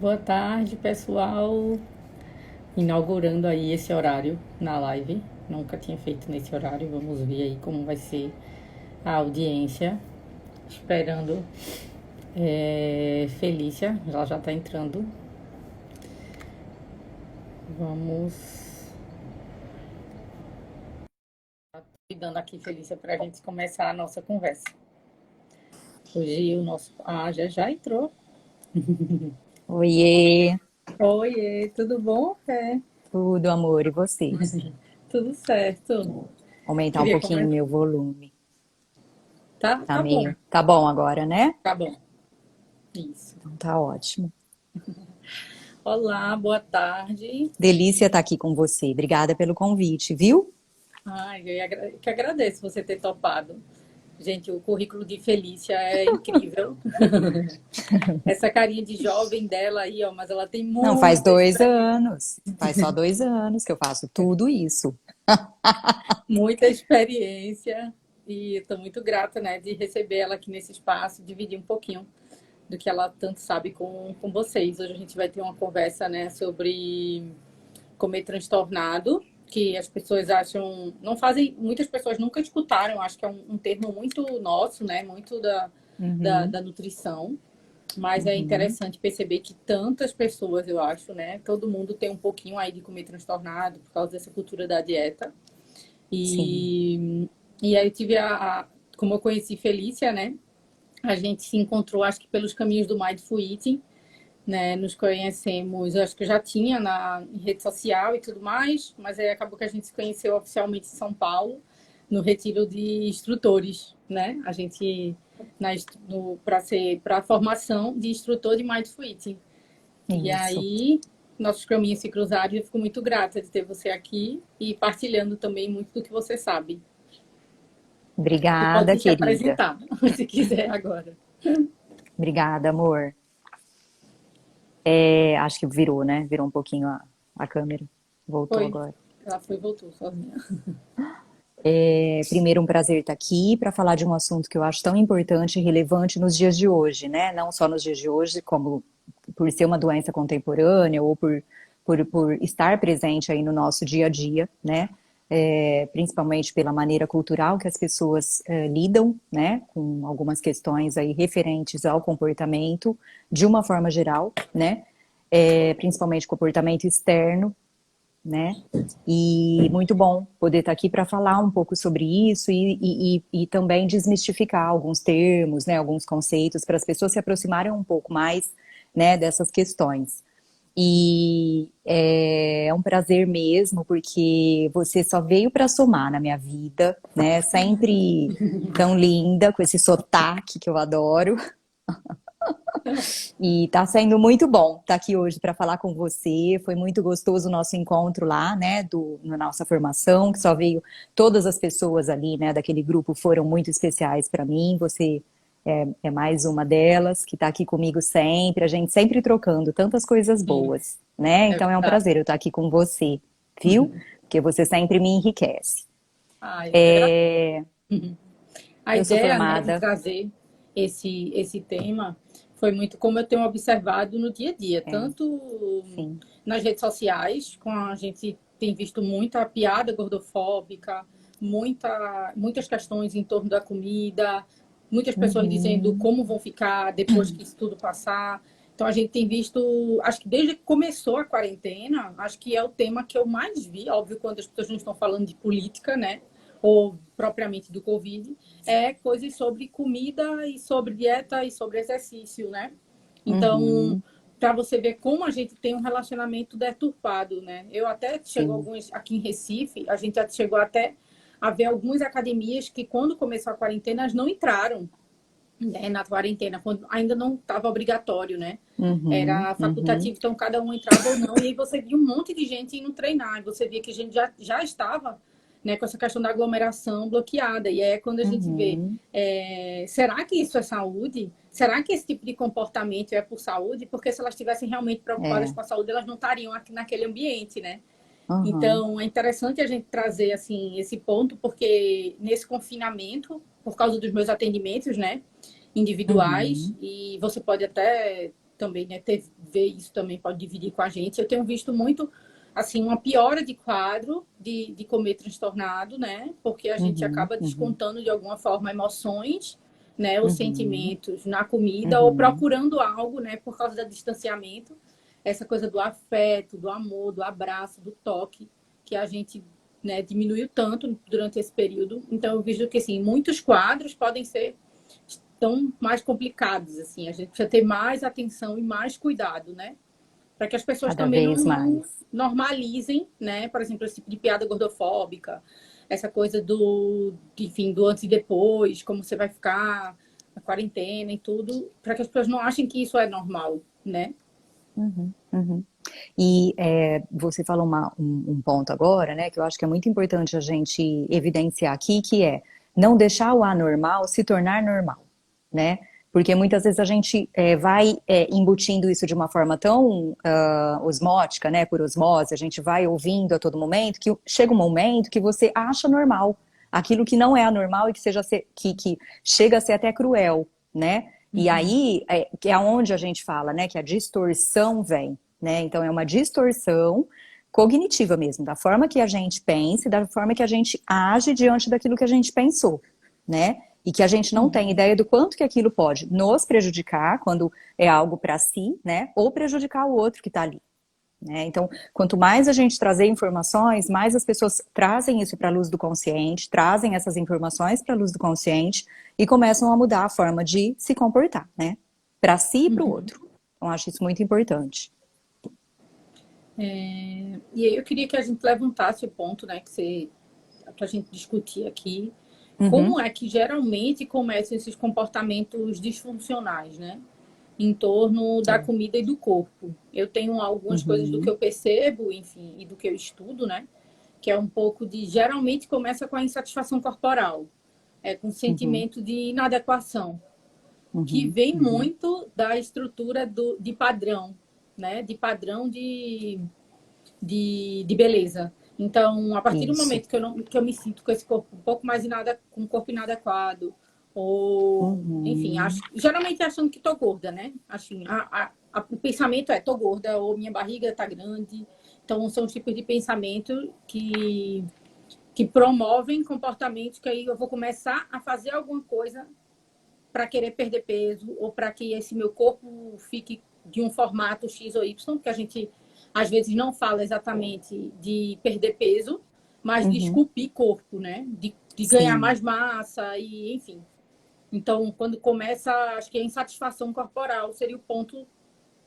Boa tarde, pessoal. Inaugurando aí esse horário na live. Nunca tinha feito nesse horário. Vamos ver aí como vai ser a audiência. Esperando Felícia, ela já tá entrando. Vamos cuidando aqui, Felícia, pra gente começar a nossa conversa. Hoje o nosso. Ah, já entrou. Oiê, Oiê, tudo bom? tudo amor, e você? Tudo certo. Aumentar um Queria pouquinho começar. meu volume. Tá Tá bom, meio. Tá bom agora, né? tá bom. Isso. Então tá ótimo. Olá, boa tarde. Delícia estar aqui com você. Obrigada pelo convite, viu? Ai, que agradeço você ter topado. Gente, o currículo de Felícia é incrível. Essa carinha de jovem dela aí, ó, mas ela tem Não, faz muita dois experiência, anos. Faz só 2 anos que eu faço tudo isso. muita experiência. E estou muito grata, né, de receber ela aqui nesse espaço, dividir um pouquinho do que ela tanto sabe com vocês. Hoje a gente vai ter uma conversa, né, sobre comer transtornado, que as pessoas acham, não fazem, muitas pessoas nunca escutaram, acho que é um termo muito nosso, né, muito Uhum, da nutrição, mas é uhum. interessante perceber que tantas pessoas, eu acho, né, todo mundo tem um pouquinho aí de comer transtornado por causa dessa cultura da dieta. Sim, E aí eu tive como eu conheci Felícia, né, a gente se encontrou, acho que pelos caminhos do Mindful Eating, né? Nos conhecemos, acho que eu já tinha em rede social e tudo mais, mas aí acabou que a gente se conheceu oficialmente em São Paulo, no retiro de instrutores, né? A gente para a formação de instrutor de Mindful Eating. E isso. aí nossos caminhos se cruzaram e eu fico muito grata de ter você aqui e partilhando também muito do que você sabe. Você Obrigada, pode se querida. apresentar, se quiser agora. Obrigada, amor. Acho que virou, né? Virou um pouquinho a câmera. Voltou Foi, agora. ela foi e voltou sozinha. Primeiro, um prazer estar aqui para falar de um assunto que eu acho tão importante e relevante nos dias de hoje, né? Não só nos dias de hoje, como por ser uma doença contemporânea ou por estar presente aí no nosso dia a dia, né? Principalmente pela maneira cultural que as pessoas lidam, né? Com algumas questões aí referentes ao comportamento de uma forma geral, né? Principalmente comportamento externo, né? E muito bom poder estar aqui para falar um pouco sobre isso e também desmistificar alguns termos, né, alguns conceitos, para as pessoas se aproximarem um pouco mais, né, dessas questões. E é um prazer mesmo, porque você só veio para somar na minha vida, né? Sempre tão linda, com esse sotaque que eu adoro. E tá sendo muito bom estar aqui hoje para falar com você. Foi muito gostoso o nosso encontro lá, né, na nossa formação, que só veio todas as pessoas ali, né, daquele grupo foram muito especiais para mim. Você é mais uma delas que está aqui comigo sempre, a gente sempre trocando tantas coisas Sim, boas, né? é Então é um verdade. prazer eu estar aqui com você, viu? Porque você sempre me enriquece. Ah, eu que agradeço. A Eu sou ideia, né, de formada, trazer esse tema foi muito como eu tenho observado no dia a dia, tanto sim. nas redes sociais, com a gente tem visto muita piada gordofóbica, muitas questões em torno da comida, muitas pessoas dizendo Uhum, como vão ficar depois que isso tudo passar. Então a gente tem visto, acho que desde que começou a quarentena, acho que é o tema que eu mais vi, óbvio, quando as pessoas não estão falando de política, né? Ou propriamente do Covid, é coisas sobre comida e sobre dieta e sobre exercício, né? Então, uhum, para você ver como a gente tem um relacionamento deturpado, né? Eu até chegou sim. alguns aqui em Recife, a gente já chegou até a ver algumas academias que quando começou a quarentena elas não entraram, né, na quarentena, quando ainda não estava obrigatório, né? Uhum, Era uhum. facultativo, então cada um entrava ou não, e aí você via um monte de gente indo treinar, e você via que a gente já estava, né, com essa questão da aglomeração bloqueada, e aí é quando a gente vê, Uhum. será que isso é saúde? Será que esse tipo de comportamento é por saúde? Porque se elas estivessem realmente preocupadas É. com a saúde, elas não estariam aqui naquele ambiente, né? Uhum. Então, é interessante a gente trazer assim esse ponto, porque nesse confinamento, por causa dos meus atendimentos, né, individuais, Uhum. e você pode até também, né, ver isso também pode dividir com a gente. Eu tenho visto muito, assim, uma piora de quadro de comer transtornado, né? Porque a gente Uhum, acaba uhum, descontando de alguma forma emoções, né, os uhum, sentimentos na comida ou uhum. procurando algo, né, por causa do distanciamento, essa coisa do afeto, do amor, do abraço, do toque, que a gente, né, diminuiu tanto durante esse período. Então eu vejo que assim, muitos quadros podem ser tão mais complicados, assim, a gente precisa ter mais atenção e mais cuidado, né? Para que as pessoas Cada também vez não mais. normalizem, né? Por exemplo, esse tipo de piada gordofóbica, essa coisa do, enfim, do antes e depois, como você vai ficar na quarentena e tudo, para que as pessoas não achem que isso é normal, né? Uhum, uhum. E você falou um ponto agora, né, que eu acho que é muito importante a gente evidenciar aqui, que é não deixar o anormal se tornar normal, né? Porque muitas vezes a gente vai embutindo isso de uma forma tão osmótica, né, por osmose, a gente vai ouvindo a todo momento, que chega um momento que você acha normal aquilo que não é anormal e que que chega a ser até cruel, né? E Uhum. aí que é onde a gente fala, né, que a distorção vem, né? Então é uma distorção cognitiva mesmo, da forma que a gente pensa e da forma que a gente age diante daquilo que a gente pensou, né? E que a gente não tem Uhum. ideia do quanto que aquilo pode nos prejudicar quando é algo para si, né? Ou prejudicar o outro que está ali. Né? Então, quanto mais a gente trazer informações, mais as pessoas trazem isso para a luz do consciente, trazem essas informações para a luz do consciente e começam a mudar a forma de se comportar, né? Para si e para o Uhum. outro. Então, acho isso muito importante. E aí eu queria que a gente levantasse o ponto, né, que você, para a gente discutir aqui, como Uhum, é que geralmente começam esses comportamentos disfuncionais, né? Em torno da é. comida e do corpo. Eu tenho algumas coisas do que Uhum, eu percebo, enfim, e do que eu estudo, né? Que é um pouco de. Geralmente começa com a insatisfação corporal, com uhum, sentimento de inadequação, que uhum, vem uhum. muito da estrutura de padrão, né? De padrão de beleza. Então, a partir do Isso. momento que que eu me sinto com esse corpo um pouco mais com um corpo inadequado, ou, enfim, Uhum, geralmente achando que tô gorda, né? Assim, o pensamento é tô gorda, ou minha barriga tá grande. Então, são os tipos de pensamento que promovem comportamentos que aí eu vou começar a fazer alguma coisa para querer perder peso, ou para que esse meu corpo fique de um formato X ou Y, porque a gente às vezes não fala exatamente de perder peso, mas de uhum. esculpir corpo, né? De ganhar Sim. mais massa e enfim. Então, quando começa, acho que a insatisfação corporal seria o ponto,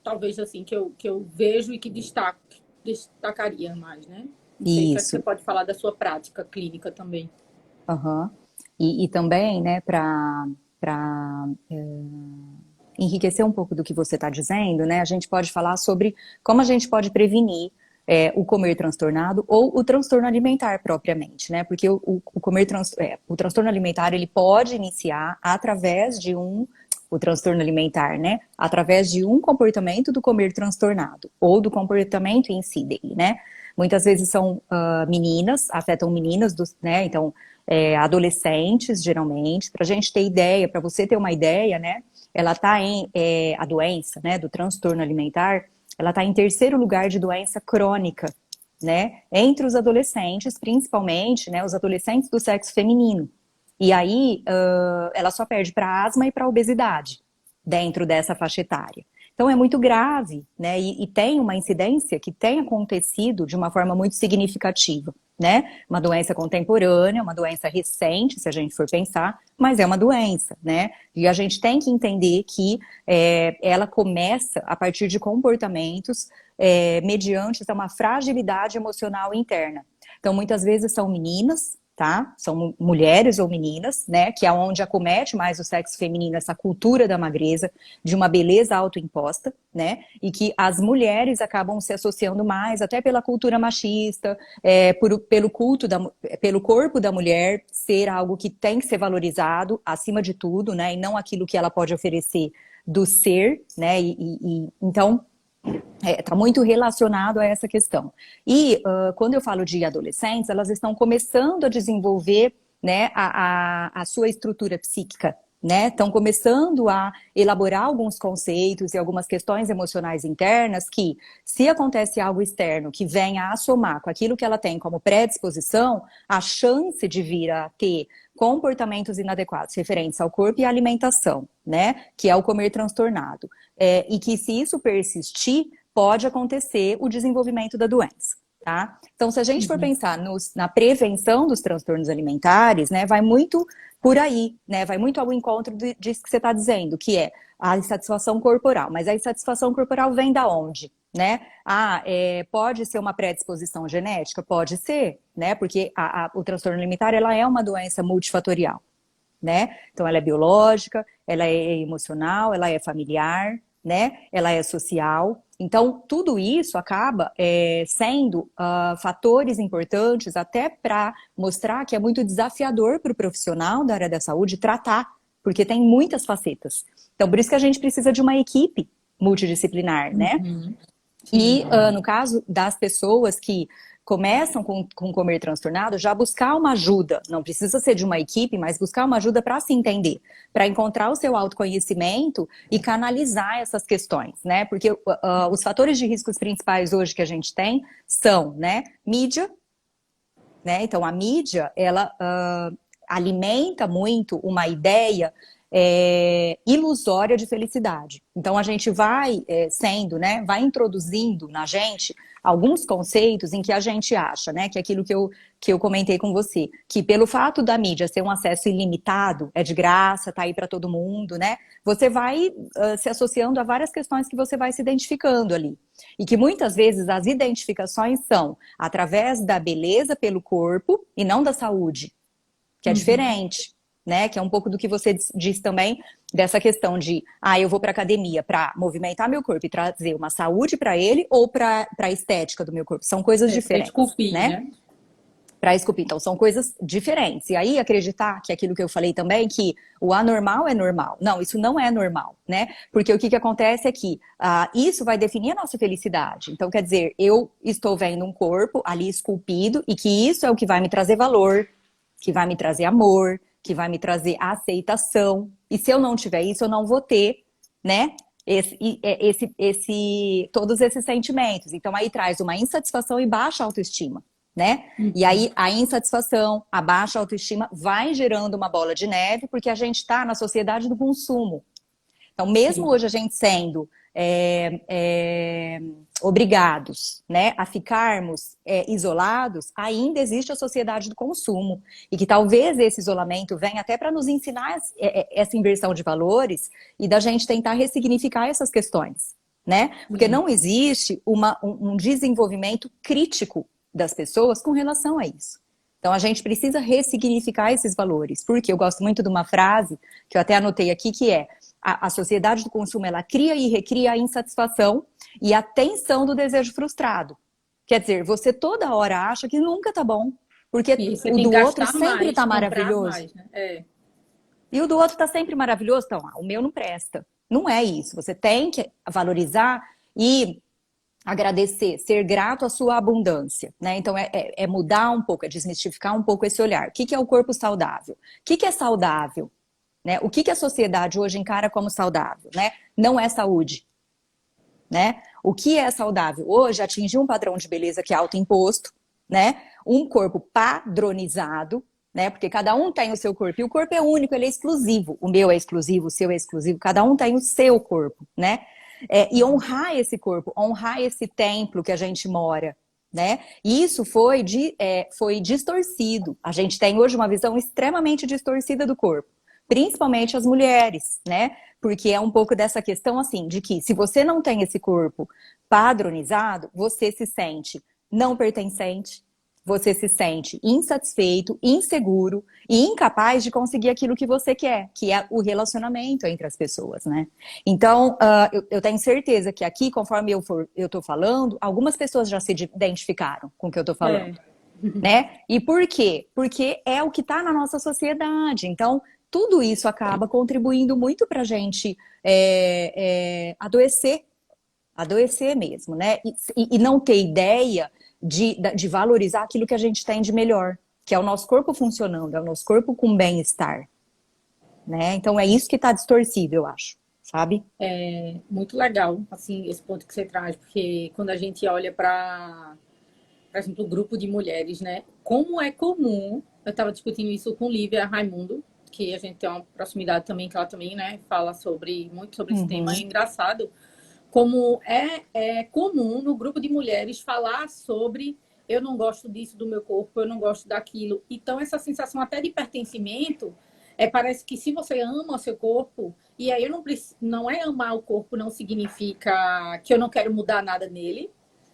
talvez assim, que eu vejo e que destacaria mais, né? Não sei o que é que você Isso. pode falar da sua prática clínica também. Aham. E também, né, para enriquecer um pouco do que você está dizendo, né, a gente pode falar sobre como a gente pode prevenir o comer transtornado ou o transtorno alimentar propriamente, né? Porque o transtorno alimentar ele pode iniciar através de o transtorno alimentar, né? Através de um comportamento do comer transtornado ou do comportamento em si dele, né? Muitas vezes são meninas, afetam meninas, né? Então, adolescentes, geralmente, para a gente ter ideia, para você ter uma ideia, né? Ela está a doença, né, do transtorno alimentar, ela está em terceiro lugar de doença crônica, né, entre os adolescentes, principalmente, né, os adolescentes do sexo feminino. E aí, ela só perde para asma e para obesidade dentro dessa faixa etária. Então é muito grave, né? E tem uma incidência que tem acontecido de uma forma muito significativa, né? Uma doença contemporânea, uma doença recente, se a gente for pensar, mas é uma doença, né? E a gente tem que entender que ela começa a partir de comportamentos mediante uma fragilidade emocional interna. Então, muitas vezes são meninas, tá? São mulheres ou meninas, né? Que é onde acomete mais o sexo feminino, essa cultura da magreza, de uma beleza autoimposta, né? E que as mulheres acabam se associando mais, até pela cultura machista, pelo corpo da mulher ser algo que tem que ser valorizado acima de tudo, né? E não aquilo que ela pode oferecer do ser, né? Então está muito relacionado a essa questão. E quando eu falo de adolescentes, elas estão começando a desenvolver, né, a sua estrutura psíquica, né? Estão começando a elaborar alguns conceitos e algumas questões emocionais internas que, se acontece algo externo que venha a somar com aquilo que ela tem como predisposição, a chance de vir a ter comportamentos inadequados referentes ao corpo e à alimentação, né? Que é o comer transtornado. E que, se isso persistir, pode acontecer o desenvolvimento da doença. Tá? Então, se a gente for pensar na prevenção dos transtornos alimentares, né, vai muito por aí, né, vai muito ao encontro disso que você está dizendo, que é a insatisfação corporal. Mas a insatisfação corporal vem da onde? Né? Pode ser uma predisposição genética? Pode ser, né? Porque o transtorno alimentar, ela é uma doença multifatorial, né? Então, ela é biológica, ela é emocional, ela é familiar, né? Ela é social. Então, tudo isso acaba sendo fatores importantes até para mostrar que é muito desafiador para o profissional da área da saúde tratar, porque tem muitas facetas. Então, por isso que a gente precisa de uma equipe multidisciplinar, né? E no caso das pessoas que começam com comer transtornado, já buscar uma ajuda, não precisa ser de uma equipe, mas buscar uma ajuda para se entender, para encontrar o seu autoconhecimento e canalizar essas questões, né? Porque os fatores de riscos principais hoje que a gente tem são, né, mídia, né? Então a mídia, ela alimenta muito uma ideia ilusória de felicidade. Então a gente vai né, vai introduzindo na gente alguns conceitos em que a gente acha, né, que é aquilo que eu comentei com você, que pelo fato da mídia ser um acesso ilimitado, é de graça, tá aí para todo mundo, né, você vai se associando a várias questões que você vai se identificando ali. E que muitas vezes as identificações são através da beleza pelo corpo e não da saúde, que é diferente. Né, que é um pouco do que você disse também, dessa questão de, eu vou para academia para movimentar meu corpo e trazer uma saúde para ele ou para a estética do meu corpo. São coisas diferentes, esculpir, né? Para esculpir. Então, são coisas diferentes. E aí, acreditar que aquilo que eu falei também, que o anormal é normal. Não, isso não é normal, né? Porque o que acontece é que isso vai definir a nossa felicidade. Então, quer dizer, eu estou vendo um corpo ali esculpido e que isso é o que vai me trazer valor, que vai me trazer amor, que vai me trazer aceitação. E se eu não tiver isso, eu não vou ter, né, todos esses sentimentos. Então, aí traz uma insatisfação e baixa autoestima, né? E aí, a insatisfação, a baixa autoestima vai gerando uma bola de neve, porque a gente está na sociedade do consumo. Então, mesmo hoje a gente sendo obrigados, né, a ficarmos isolados, ainda existe a sociedade do consumo. E que talvez esse isolamento venha até para nos ensinar essa inversão de valores e da gente tentar ressignificar essas questões, né? Porque não existe um desenvolvimento crítico das pessoas com relação a isso. Então, a gente precisa ressignificar esses valores. Porque eu gosto muito de uma frase, que eu até anotei aqui, que é: a sociedade do consumo, ela cria e recria a insatisfação e a tensão do desejo frustrado. Quer dizer, você toda hora acha que nunca tá bom, porque o do outro sempre tá maravilhoso. Mais, né? E o do outro tá sempre maravilhoso, então, o meu não presta. Não é isso. Você tem que valorizar e agradecer, ser grato à sua abundância, né? Então, é mudar um pouco, é desmistificar um pouco esse olhar. O que é o corpo saudável? O que é saudável? Né? O que a sociedade hoje encara como saudável? Né? Não é saúde. Né? O que é saudável? Hoje, atingir um padrão de beleza que é autoimposto, né? Um corpo padronizado, né? Porque cada um tem o seu corpo. E o corpo é único, ele é exclusivo. O meu é exclusivo, o seu é exclusivo. Cada um tem o seu corpo, né? E honrar esse corpo, honrar esse templo que a gente mora, né? E isso foi distorcido. A gente tem hoje uma visão extremamente distorcida do corpo. Principalmente as mulheres, né? Porque é um pouco dessa questão, assim, de que se você não tem esse corpo padronizado, você se sente não pertencente, você se sente insatisfeito, inseguro e incapaz de conseguir aquilo que você quer, que é o relacionamento entre as pessoas, né? Então, eu tenho certeza que aqui, conforme eu tô falando, algumas pessoas já se identificaram com o que eu tô falando, né? E por quê? Porque é o que tá na nossa sociedade. Então, tudo isso acaba contribuindo muito para a gente adoecer mesmo, né? E não ter ideia de valorizar aquilo que a gente tem de melhor, que é o nosso corpo funcionando, é o nosso corpo com bem-estar. né? Então é isso que está distorcido, eu acho, sabe? É muito legal, assim, esse ponto que você traz, porque quando a gente olha para, por exemplo, o grupo de mulheres, né? Como é comum, eu estava discutindo isso com Lívia Raimundo, que a gente tem uma proximidade também, que ela também, né, fala muito sobre esse tema. É Uhum. engraçado como é comum no grupo de mulheres falar sobre eu não gosto disso do meu corpo, eu não gosto daquilo. Então, essa sensação até de pertencimento, parece que se você ama o seu corpo, e aí eu não é amar o corpo, não significa que eu não quero mudar nada nele,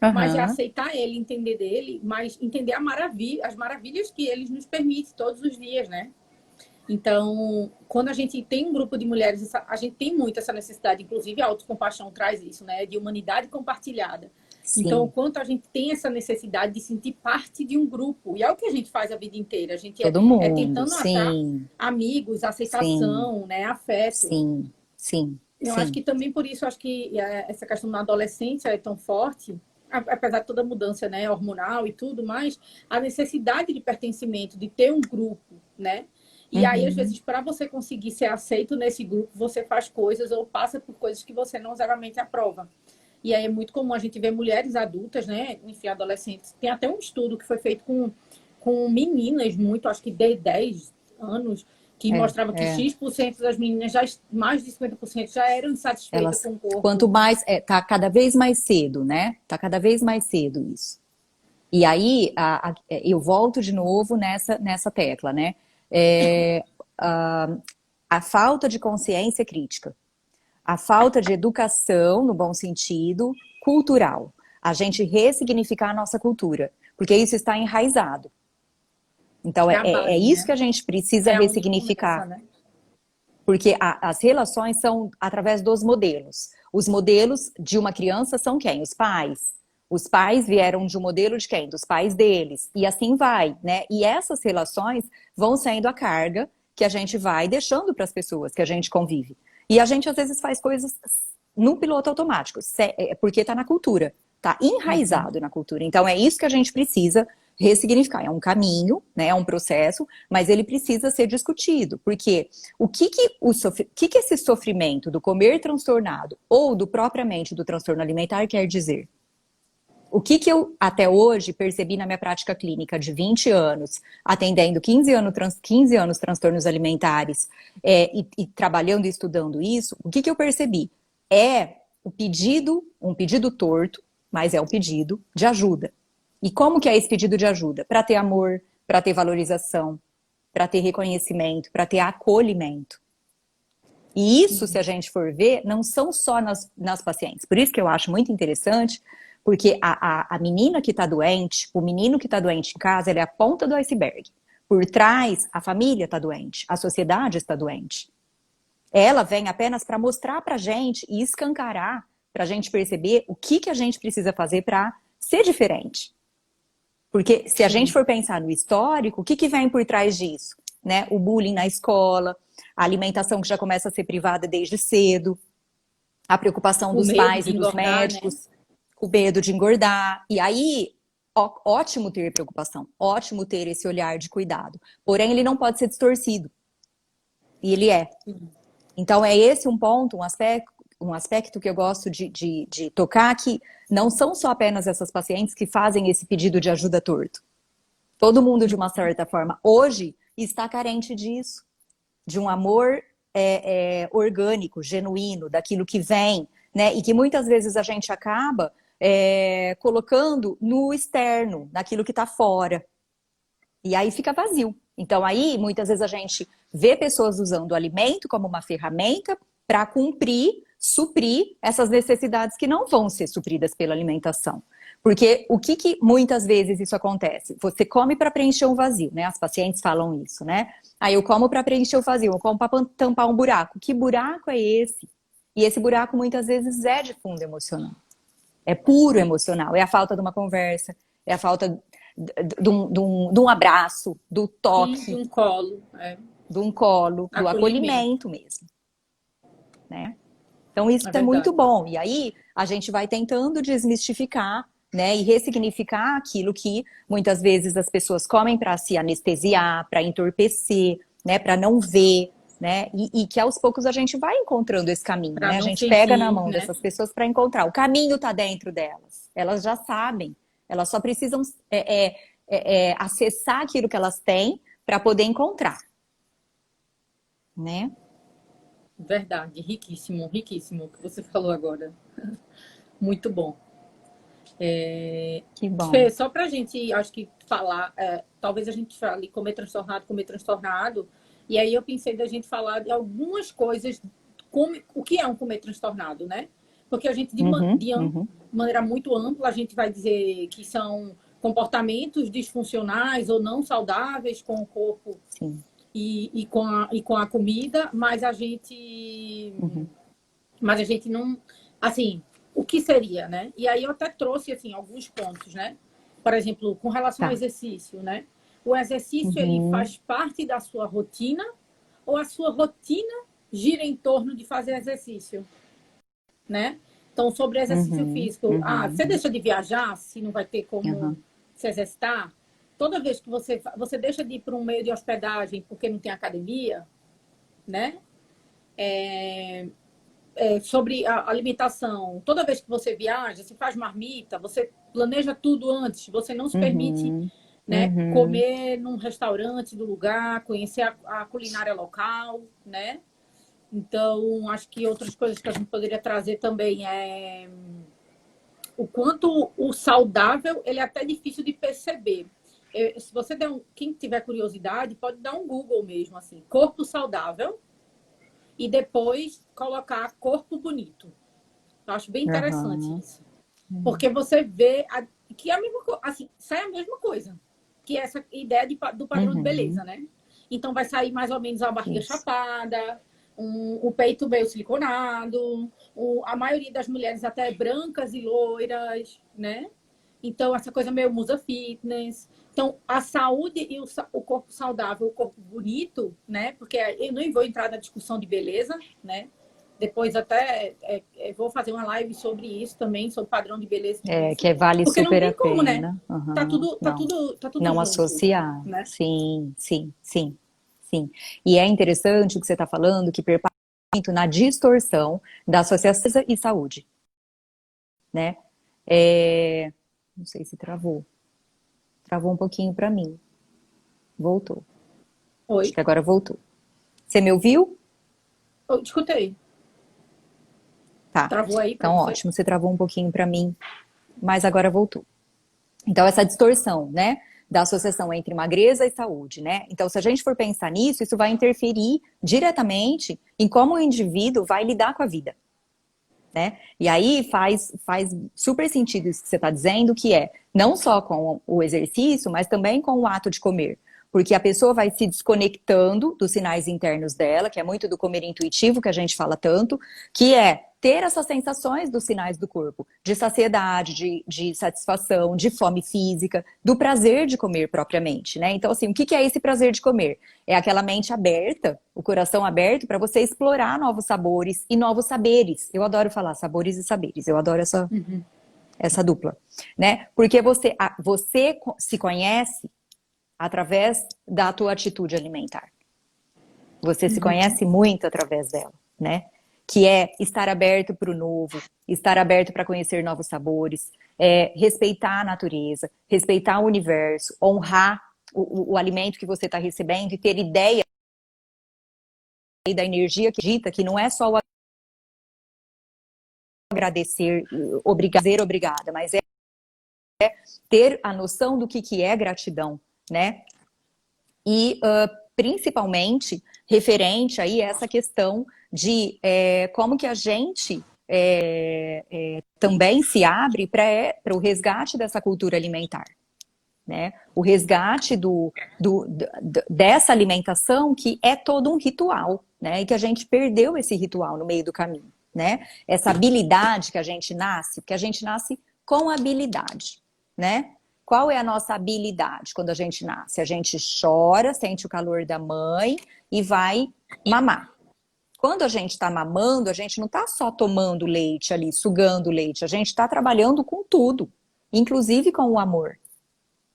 mas é Aham. aceitar ele, entender dele, mas entender as maravilhas que ele nos permite todos os dias, né? Então, quando a gente tem um grupo de mulheres, a gente tem muito essa necessidade, inclusive a autocompaixão traz isso, né? De humanidade compartilhada. Então, o Sim, quanto a gente tem essa necessidade de sentir parte de um grupo. E é o que a gente faz a vida inteira. A gente todo é mundo, tentando achar sim, amigos, sim, aceitação, né? Afeto. sim, sim, Eu acho sim. que também por isso, acho que essa questão na adolescência é tão forte, apesar de toda a mudança, né, hormonal e tudo, mas a necessidade de pertencimento, de ter um grupo, né? E aí, às Uhum. vezes, para você conseguir ser aceito nesse grupo, você faz coisas ou passa por coisas que você não necessariamente aprova. E aí é muito comum a gente ver mulheres adultas, né? Enfim, adolescentes. Tem até um estudo que foi feito com meninas, muito, acho que de 10 anos, que É, mostrava que é. X% das meninas, mais de 50% já eram insatisfeitas Elas, com o corpo. quanto mais, tá cada vez mais cedo, né? Tá cada vez mais cedo isso. E aí, eu volto de novo nessa tecla, né? É, a, a falta de consciência crítica, a falta de educação, no bom sentido, cultural. A gente ressignificar a nossa cultura, porque isso está enraizado. Então, É é, a é base, isso né? que a gente precisa É onde começa, ressignificar, né? porque as relações são através dos modelos. Os modelos de uma criança são quem? Os pais. Os pais vieram de um modelo de quem? Dos pais deles. E assim vai, né? E essas relações vão sendo a carga que a gente vai deixando para as pessoas que a gente convive. E a gente às vezes faz coisas no piloto automático, porque está na cultura, está Uhum. enraizado na cultura. Então é isso que a gente precisa ressignificar. É um caminho, né? É um processo, mas ele precisa ser discutido, porque o que que esse sofrimento do comer transtornado ou do propriamente do transtorno alimentar quer dizer? O que eu até hoje percebi na minha prática clínica de 20 anos, atendendo 15 anos transtornos alimentares, e trabalhando e estudando isso, o que eu percebi? É um pedido torto, mas é um pedido de ajuda. E como que é esse pedido de ajuda? Para ter amor, para ter valorização, para ter reconhecimento, para ter acolhimento. E isso, se a gente for ver, não são só nas pacientes. Por isso que eu acho muito interessante, porque a menina que está doente, o menino que está doente em casa, ele é a ponta do iceberg. Por trás, a família está doente, a sociedade está doente. Ela vem apenas para mostrar para a gente e escancarar para a gente perceber o que a gente precisa fazer para ser diferente. Porque se a gente Sim. for pensar no histórico, o que vem por trás disso? Né? O bullying na escola, a alimentação que já começa a ser privada desde cedo, a preocupação O dos medo pais e de dos engordar, né? médicos, o medo de engordar. E aí, ótimo ter preocupação, ótimo ter esse olhar de cuidado. Porém, ele não pode ser distorcido. E ele é. Então, é esse um ponto, um aspecto que eu gosto de tocar, que não são só apenas essas pacientes que fazem esse pedido de ajuda torto. Todo mundo, de uma certa forma, hoje está carente disso, de um amor orgânico, genuíno, daquilo que vem, né? E que muitas vezes a gente acaba colocando no externo, naquilo que está fora. E aí fica vazio. Então, aí, muitas vezes a gente vê pessoas usando o alimento como uma ferramenta para suprir essas necessidades que não vão ser supridas pela alimentação. Porque o que muitas vezes isso acontece? Você come para preencher um vazio, né? As pacientes falam isso, né? Aí eu como para preencher o vazio, eu como para tampar um buraco. Que buraco é esse? E esse buraco muitas vezes é de fundo emocional. É puro emocional. É a falta de uma conversa, é a falta de um abraço, do Sim, de toque, um colo, de um colo, do acolhimento. acolhimento mesmo, né? Então isso É é muito verdade. bom. E aí a gente vai tentando desmistificar, né, e ressignificar aquilo que muitas vezes as pessoas comem para se anestesiar, para entorpecer, né, para não ver, né? E que aos poucos a gente vai encontrando esse caminho, Para né? A não gente pega na sentir, mão né? dessas pessoas para encontrar. O caminho está dentro delas. Elas já sabem. Elas só precisam acessar aquilo que elas têm para poder encontrar, né? Verdade, riquíssimo, riquíssimo o que você falou agora. Muito bom. Que bom. Fê, só para a gente, acho que falar, talvez a gente fale comer transtornado, e aí eu pensei da gente falar de algumas coisas, como, o que é um comer transtornado, né? Porque a gente, Uhum, uhum, maneira muito ampla, a gente vai dizer que são comportamentos disfuncionais ou não saudáveis com o corpo sim. e com a comida, Uhum, mas a gente não, assim, o que seria, né? E aí eu até trouxe assim alguns pontos, né? Por exemplo, com relação ao tá. exercício, né? O exercício ele Uhum, faz parte da sua rotina ou a sua rotina gira em torno de fazer exercício, né? Então, sobre exercício uhum, físico, você uhum, deixa de viajar se não vai ter como uhum, se exercitar? Toda vez que você deixa de ir para um meio de hospedagem porque não tem academia, né? Sobre a alimentação. Toda vez que você viaja, você faz marmita, você planeja tudo antes, você não se permite, uhum, né, uhum. comer num restaurante do lugar, conhecer a culinária local, né? Então, acho que outras coisas que a gente poderia trazer também é o quanto o saudável ele é até difícil de perceber. Se você der quem tiver curiosidade, pode dar um Google mesmo, assim, corpo saudável, e depois colocar corpo bonito. Eu acho bem interessante Aham. isso. Porque você vê que é a mesma coisa, assim, sai a mesma coisa. Que é essa ideia do padrão de beleza, Uhum. né? Então vai sair mais ou menos a barriga Isso. chapada, o peito meio siliconado, a maioria das mulheres até brancas e loiras, né? Então, essa coisa meio musa fitness. Então, a saúde e o corpo saudável, o corpo bonito, né? Porque eu não vou entrar na discussão de beleza, né? Depois até vou fazer uma live sobre isso também, sobre padrão de beleza e tudo É, isso. que vale Porque não super a tem como, né? pena. Aham. Não. Tá tudo Não junto, associar. né? Sim, sim, sim, sim. E é interessante o que você está falando, que perpassa muito na distorção da associação e saúde, né? É, não sei se travou. Travou um pouquinho para mim. Voltou. Acho Oi? que agora voltou. Você me ouviu? Eu escutei. Tá. Travou aí para Então, você? ótimo. Você travou um pouquinho para mim, mas agora voltou. Então, essa distorção, né, da associação entre magreza e saúde, né? Então, se a gente for pensar nisso, isso vai interferir diretamente em como o indivíduo vai lidar com a vida, né? E aí faz super sentido isso que você está dizendo, que é não só com o exercício, mas também com o ato de comer. Porque a pessoa vai se desconectando dos sinais internos dela, que é muito do comer intuitivo que a gente fala tanto, que é ter essas sensações dos sinais do corpo, de saciedade, de satisfação, de fome física, do prazer de comer propriamente, né? Então, assim, o que é esse prazer de comer? É aquela mente aberta, o coração aberto para você explorar novos sabores e novos saberes. Eu adoro falar sabores e saberes, eu adoro essa dupla, né? Porque você se conhece através da tua atitude alimentar. Você se conhece muito através dela, né? Que é estar aberto para o novo, estar aberto para conhecer novos sabores, respeitar a natureza, respeitar o universo, honrar o alimento que você está recebendo e ter ideia da energia que dita que não é só o agradecer, dizer obrigada, mas é ter a noção do que é gratidão, né? E principalmente referente aí a essa questão de como que a gente também se abre para o resgate dessa cultura alimentar, né? O resgate dessa alimentação que é todo um ritual, né? E que a gente perdeu esse ritual no meio do caminho, né? Essa habilidade que a gente nasce com habilidade, né? Qual é a nossa habilidade quando a gente nasce? A gente chora, sente o calor da mãe e vai mamar. Quando a gente está mamando, a gente não está só tomando leite ali, sugando leite, a gente está trabalhando com tudo, inclusive com o amor,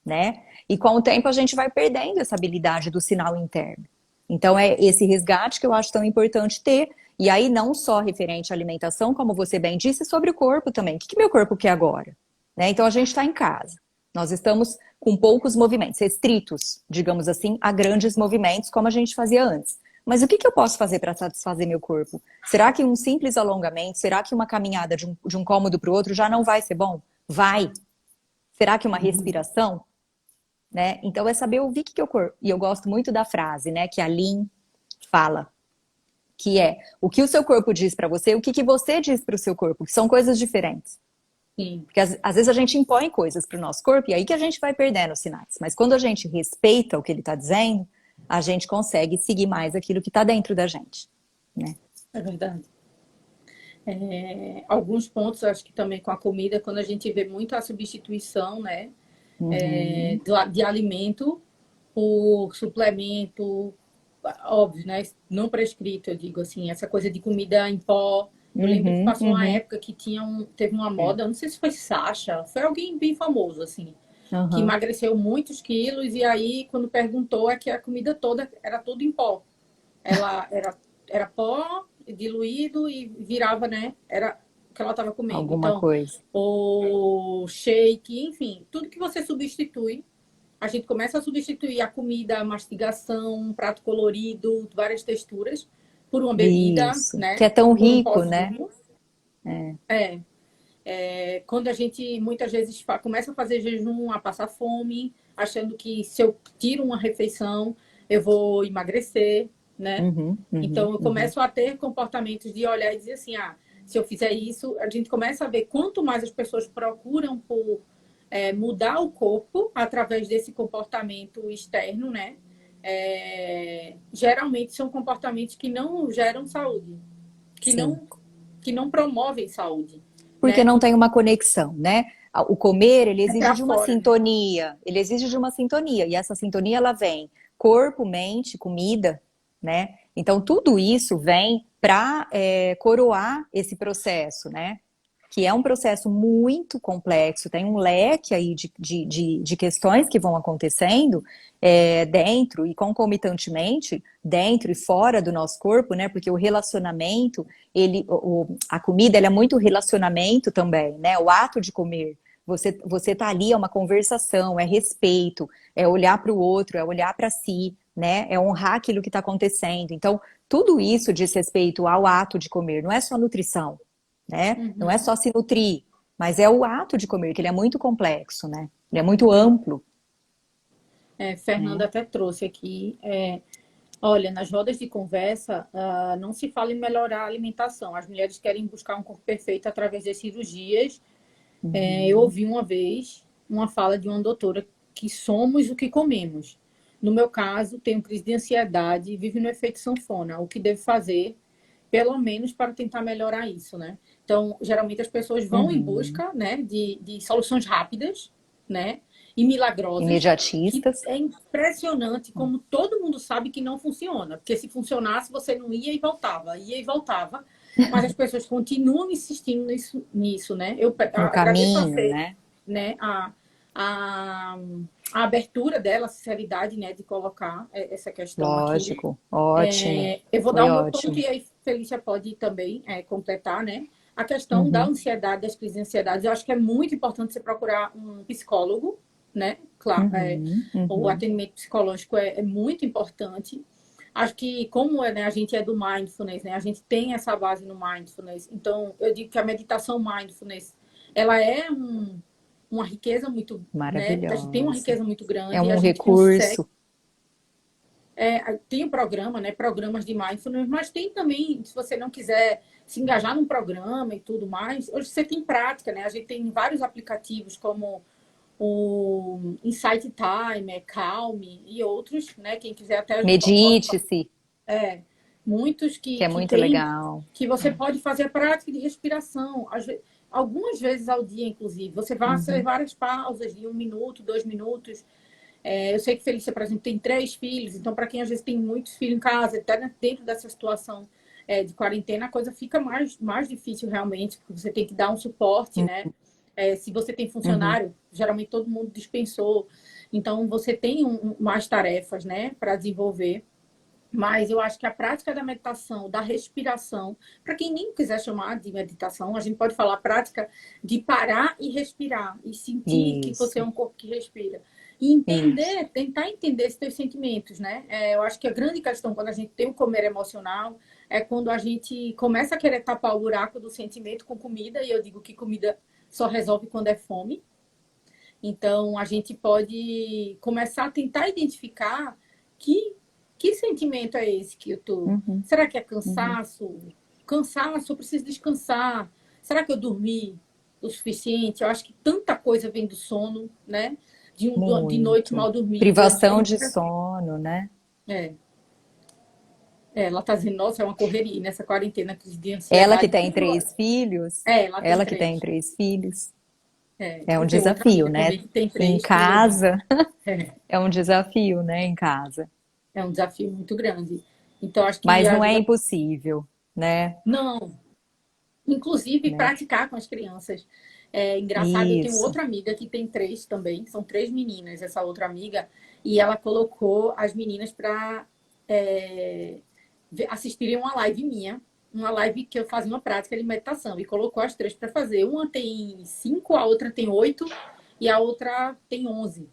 né? E com o tempo a gente vai perdendo essa habilidade do sinal interno. Então, é esse resgate que eu acho tão importante ter. E aí, não só referente à alimentação, como você bem disse, sobre o corpo também. O que meu corpo quer agora? Né? Então, a gente está em casa. Nós estamos com poucos movimentos, restritos, digamos assim, a grandes movimentos, como a gente fazia antes. Mas o que eu posso fazer para satisfazer meu corpo? Será que um simples alongamento, será que uma caminhada de um cômodo para o outro já não vai ser bom? Vai. Será que uma respiração? Né? Então, é saber ouvir o que o corpo... E eu gosto muito da frase, né, que a Lynn fala, que é o que o seu corpo diz para você, o que você diz para o seu corpo, que são coisas diferentes. Sim, Porque às vezes a gente impõe coisas para o nosso corpo e aí que a gente vai perdendo os sinais. Mas quando a gente respeita o que ele está dizendo, a gente consegue seguir mais aquilo que está dentro da gente, né? é verdade. Alguns pontos, acho que também com a comida, quando a gente vê muito a substituição, né, Uhum, de alimento por suplemento, óbvio, né, não prescrito, eu digo assim, essa coisa de comida em pó. Eu lembro que uhum, passou uma uhum. época que teve uma É. moda, não sei se foi Sasha, foi alguém bem famoso, assim, que Uhum. emagreceu muitos quilos e aí, quando perguntou, é que a comida toda era tudo em pó. Ela era pó diluído e virava, né? Era o que ela estava comendo. Alguma Então, coisa. o shake, enfim, tudo que você substitui, a gente começa a substituir a comida, a mastigação, um prato colorido, várias texturas, por uma bebida, Isso. Que né? é tão Por um rico, né? pozinho. É, quando a gente muitas vezes começa a fazer jejum, a passar fome, achando que se eu tiro uma refeição, eu vou emagrecer, né? Uhum, uhum, Então eu uhum. começo a ter comportamentos de olhar e dizer assim, se eu fizer isso, a gente começa a ver quanto mais as pessoas procuram por mudar o corpo através desse comportamento externo, né? Geralmente são comportamentos que não geram saúde, que Sim. não, que não promovem saúde, Porque né? não tem uma conexão, né? O comer, ele É exige para de uma fora, né? sintonia, ele exige de uma sintonia, e essa sintonia ela vem corpo, mente, comida, né? Então tudo isso vem para coroar esse processo, né? Que é um processo muito complexo, tem um leque aí de questões que vão acontecendo dentro e concomitantemente, dentro e fora do nosso corpo, né? Porque o relacionamento, a comida, ela é muito relacionamento também, né? O ato de comer. Você tá ali, é uma conversação, é respeito, é olhar para o outro, é olhar para si, né? É honrar aquilo que está acontecendo. Então, tudo isso diz respeito ao ato de comer, não é só nutrição, né? Não é Uhum. só se nutrir, mas é o ato de comer, que ele é muito complexo, né? Ele é muito amplo, Fernanda né? até trouxe aqui. Olha, nas rodas de conversa, não se fala em melhorar a alimentação. As mulheres querem buscar um corpo perfeito através das cirurgias. Eu Uhum. ouvi uma vez uma fala de uma doutora que somos o que comemos. No meu caso, tenho crise de ansiedade e vivo no efeito sanfona. O que devo fazer, pelo menos, para tentar melhorar isso, né? Então, geralmente as pessoas vão em Uhum. busca, né, de soluções rápidas, né, e milagrosas, que Imediatistas. é impressionante como todo mundo sabe que não funciona. Porque se funcionasse, você não ia e voltava. Mas as pessoas continuam insistindo nisso, né? Eu No agradeço a caminho, Fê, né? né, a, a abertura dela, a sinceridade, né, de colocar essa questão aqui. Lógico, ótimo, Eu vou dar foi o meu ponto ótimo. e aí Felícia pode também completar, né? A questão da Uhum, ansiedade, das crises de ansiedade, eu acho que é muito importante você procurar um psicólogo, né? Claro, uhum, o uhum. atendimento psicológico é muito importante. Acho que como né, a gente é do mindfulness, né? A gente tem essa base no mindfulness. Então, eu digo que a meditação mindfulness, ela é uma riqueza muito, né? A gente tem uma Maravilhosa. riqueza muito É grande e a um gente consegue recurso. tem o programa, né? Programas de mindfulness, mas tem também, se você não quiser se engajar num programa e tudo mais, hoje você tem prática, né? A gente tem vários aplicativos como o Insight Time, Calm e outros, né? Quem quiser até pode, Medite-se, muitos que é que muito tem legal. que você pode fazer a prática de respiração, algumas vezes ao dia, inclusive. Você vai fazer Uhum, várias pausas de 1 minuto, 2 minutos. Eu sei que Felícia, por exemplo, tem 3 filhos, então, para quem às vezes tem muitos filhos em casa, até dentro dessa situação de quarentena, a coisa fica mais difícil realmente, porque você tem que dar um suporte, né? Se você tem uhum, funcionário, geralmente todo mundo dispensou, então você tem mais tarefas, né, para desenvolver. Mas eu acho que a prática da meditação, da respiração, para quem nem quiser chamar de meditação, a gente pode falar prática de parar e respirar e sentir que você é Isso, um corpo que respira. E isso. entender, tentar entender esses teus sentimentos, né? Eu acho que a grande questão quando a gente tem o comer emocional é quando a gente começa a querer tapar o buraco do sentimento com comida, e eu digo que comida só resolve quando é fome. Então, a gente pode começar a tentar identificar que, que sentimento é esse que eu tô. Uhum, Será que é uhum. cansaço? Cansaço, eu preciso descansar. Será que eu dormi o suficiente? Eu acho que tanta coisa vem do sono, né? De noite Muito. mal dormida. Privação de sono, né? É, ela tá dizendo, nossa, é uma correria nessa quarentena, crise de Ela que ansiedade, tem tudo. 3 filhos, Ela tem ela que tem três. 3 filhos, é um Eu tenho outra desafio, amiga né? também que tem Em três, que levanta. casa, É, é um desafio, né? Em casa. é um desafio muito grande. Então, acho que Mas não é ajuda. impossível, né? Não, inclusive Né? praticar com as crianças. É engraçado, eu tenho Isso. outra amiga que tem três também, são três meninas, essa outra amiga, e ela colocou as meninas para assistirem uma live minha, uma live que eu fazia uma prática de meditação, e colocou as três para fazer. Uma tem 5, a outra tem 8 e a outra tem 11.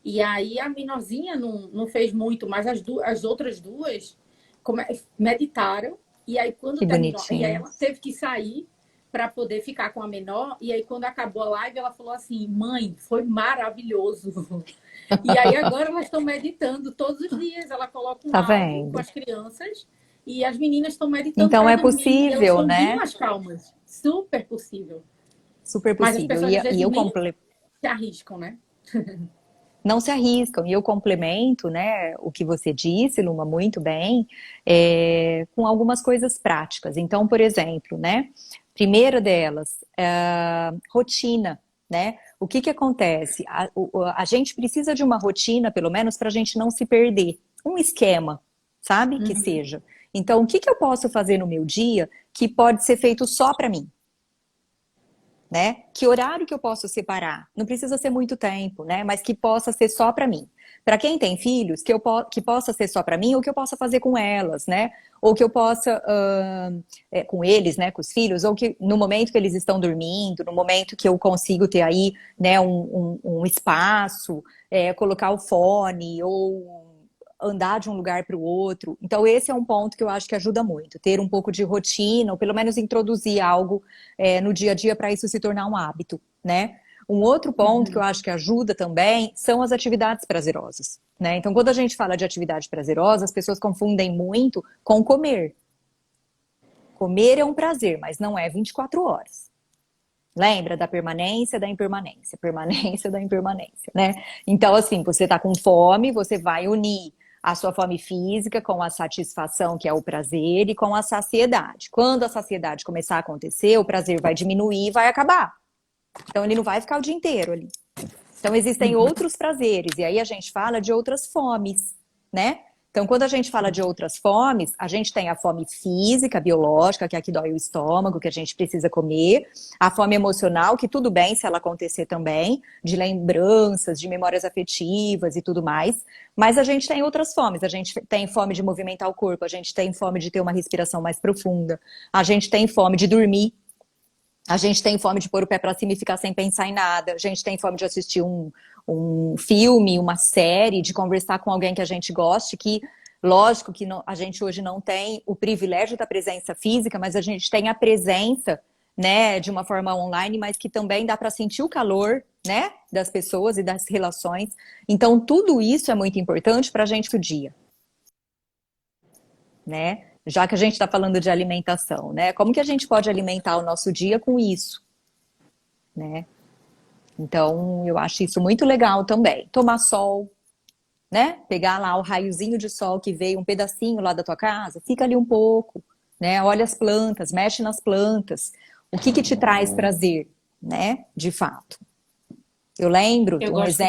E aí a menorzinha não fez muito, mas as outras duas meditaram. E aí quando Que terminou, e aí bonitinho. ela teve que sair para poder ficar com a menor. E aí quando acabou a live, ela falou assim: "Mãe, foi maravilhoso". E aí agora elas estão meditando todos os dias. Ela coloca um Tá áudio com vendo? as crianças e as meninas estão meditando Então para é dormir. E elas possível, estão bem né? mais calmas. Super possível. Super Mas as possível. pessoas às E vezes eu nem se arriscam, né? não se arriscam. E eu complemento, né, o que você disse, Luma, muito bem, com algumas coisas práticas. Então, por exemplo, né, primeira delas, rotina, né? O que que acontece? A gente precisa de uma rotina, pelo menos, para a gente não se perder. Um esquema, sabe? Que Uhum. seja. Então, o que que eu posso fazer no meu dia que pode ser feito só para mim? Né? Que horário que eu posso separar? Não precisa ser muito tempo, né? Mas que possa ser só para mim. Para quem tem filhos, que possa ser só para mim, ou que eu possa fazer com elas, né? Ou que eu possa com eles, né? Com os filhos, ou que no momento que eles estão dormindo, no momento que eu consigo ter aí, né? Um espaço, colocar o fone ou andar de um lugar para o outro. Então, esse é um ponto que eu acho que ajuda muito, ter um pouco de rotina, ou pelo menos introduzir algo no dia a dia para isso se tornar um hábito, né? Um outro ponto que eu Uhum. acho que ajuda também são as atividades prazerosas, né? Então, quando a gente fala de atividade prazerosa, as pessoas confundem muito com comer. Comer é um prazer, mas não é 24 horas. Lembra da permanência, da impermanência, permanência da impermanência, né? Então, assim, você tá com fome, você vai unir a sua fome física com a satisfação, que é o prazer, e com a saciedade. Quando a saciedade começar a acontecer, o prazer vai diminuir e vai acabar. Então, ele não vai ficar o dia inteiro ali. Então, existem outros prazeres, e aí a gente fala de outras fomes, né? Então, quando a gente fala de outras fomes, a gente tem a fome física, biológica, que é a que dói o estômago, que a gente precisa comer, a fome emocional, que tudo bem se ela acontecer também, de lembranças, de memórias afetivas e tudo mais, mas a gente tem outras fomes, a gente tem fome de movimentar o corpo, a gente tem fome de ter uma respiração mais profunda, a gente tem fome de dormir, a gente tem fome de pôr o pé pra cima e ficar sem pensar em nada. A gente tem fome de assistir um filme, uma série, de conversar com alguém que a gente goste, que, lógico que a gente hoje não tem o privilégio da presença física, mas a gente tem a presença, né, de uma forma online, mas que também dá para sentir o calor, né, das pessoas e das relações. Então, tudo isso é muito importante para a gente pro dia, né? Já que a gente está falando de alimentação, né? Como que a gente pode alimentar o nosso dia com isso, né? Então, eu acho isso muito legal também. Tomar sol, né? Pegar lá o raiozinho de sol que veio, um pedacinho lá da tua casa, fica ali um pouco, né? Olha as plantas, mexe nas plantas. O que que te traz prazer, né? De fato. Eu lembro, Eu gosto de.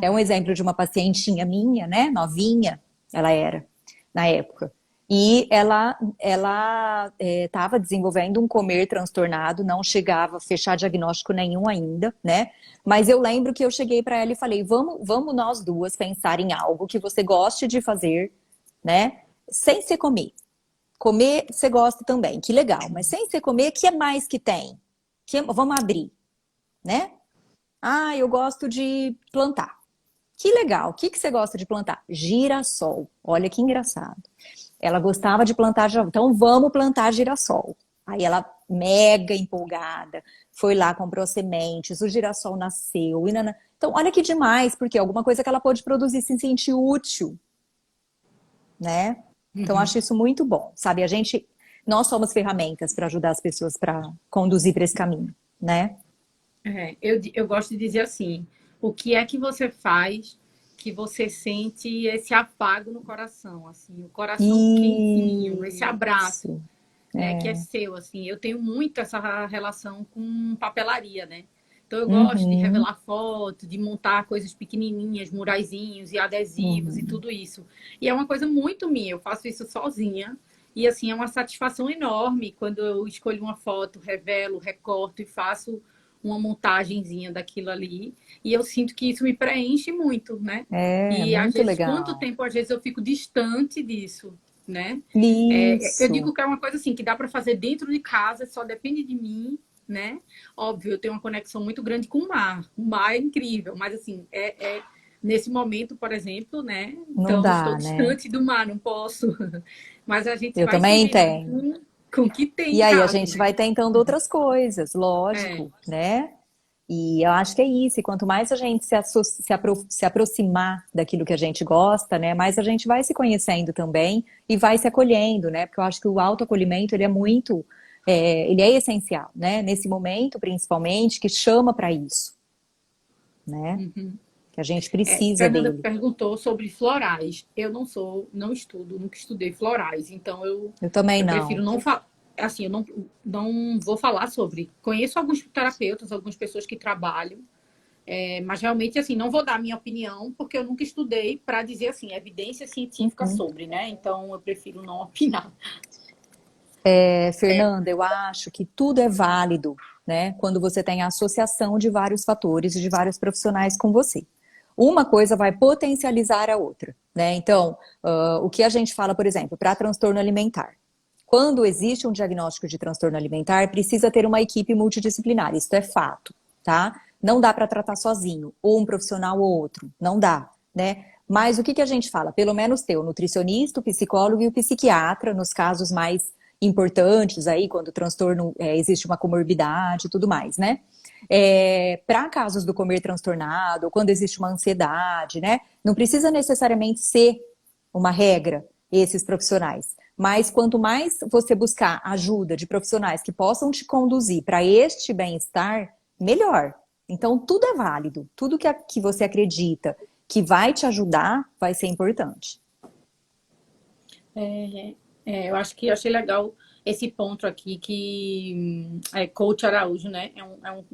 é um exemplo de uma pacientinha minha, né? Novinha, ela era na época. E ela estava desenvolvendo um comer transtornado, não chegava a fechar diagnóstico nenhum ainda, né? Mas eu lembro que eu cheguei para ela e falei: vamos nós duas pensar em algo que você goste de fazer, né? Sem ser comer. Comer você gosta também, que legal. Mas sem ser comer, o que mais que tem? Vamos abrir, né? Ah, eu gosto de plantar. Que legal. O que que você gosta de plantar? Girassol. Olha que engraçado. Ela gostava de plantar girassol. Então vamos plantar girassol. Aí ela, mega empolgada, foi lá, comprou sementes, o girassol nasceu. Então, olha que demais, porque alguma coisa que ela pôde produzir se sentir útil, né? Então, Uhum. acho isso muito bom, sabe? Nós somos ferramentas para ajudar as pessoas para conduzir para esse caminho, né? Eu gosto de dizer assim, o que é que você faz que você sente esse afago no coração, assim, o coração quentinho, esse abraço, Isso. né, que é É. seu, assim. Eu tenho muito essa relação com papelaria, né? Então eu gosto de Uhum, revelar foto, de montar coisas pequenininhas, muraizinhos e adesivos e uhum. tudo isso. E é uma coisa muito minha, eu faço isso sozinha. E assim, é uma satisfação enorme quando eu escolho uma foto, revelo, recorto e faço uma montagenzinha daquilo ali. E eu sinto que isso me preenche muito, né? É, E às muito vezes, quanto legal. tempo às vezes eu fico distante disso, né? Eu Isso. digo que é uma coisa assim que dá para fazer dentro de casa, só depende de mim, né? Óbvio, eu tenho uma conexão muito grande com o mar. O mar é incrível, mas assim, nesse momento, por exemplo, né? Não Então, estou dá, né? distante do mar, não posso. Mas a gente Eu vai se também virando tenho. com o que tem E em aí a casa, gente né? vai tentando outras coisas, É, lógico, né? E eu acho que é isso. E quanto mais a gente se aproximar daquilo que a gente gosta, né? Mais a gente vai se conhecendo também e vai se acolhendo, né? Porque eu acho que o autoacolhimento, ele é muito, ele é essencial, né? Nesse momento, principalmente, que chama para isso, né? uhum. Que a gente precisa Fernanda dele. perguntou sobre florais. Eu não estudo, nunca estudei florais, então Eu também eu prefiro não. não falar. Assim, eu não vou falar sobre. Conheço alguns terapeutas, algumas pessoas que trabalham, mas realmente, assim, não vou dar a minha opinião, porque eu nunca estudei para dizer, assim, evidência científica Uhum. sobre, né? Então, eu prefiro não opinar. Fernanda, eu acho que tudo é válido, né? Quando você tem a associação de vários fatores e de vários profissionais com você. Uma coisa vai potencializar a outra, né? Então, o que a gente fala, por exemplo, para transtorno alimentar. Quando existe um diagnóstico de transtorno alimentar, precisa ter uma equipe multidisciplinar, isso é fato, tá? Não dá para tratar sozinho, ou um profissional ou outro, não dá, né? Mas o que a gente fala? Pelo menos ter o nutricionista, o psicólogo e o psiquiatra, nos casos mais importantes aí, quando o transtorno existe uma comorbidade e tudo mais, né? Para casos do comer transtornado, ou quando existe uma ansiedade, né? Não precisa necessariamente ser uma regra esses profissionais. Mas quanto mais você buscar ajuda de profissionais que possam te conduzir para este bem-estar, melhor. Então, tudo é válido. Tudo que você acredita que vai te ajudar vai ser importante. Eu acho que eu achei legal esse ponto aqui que Coach Araújo, né?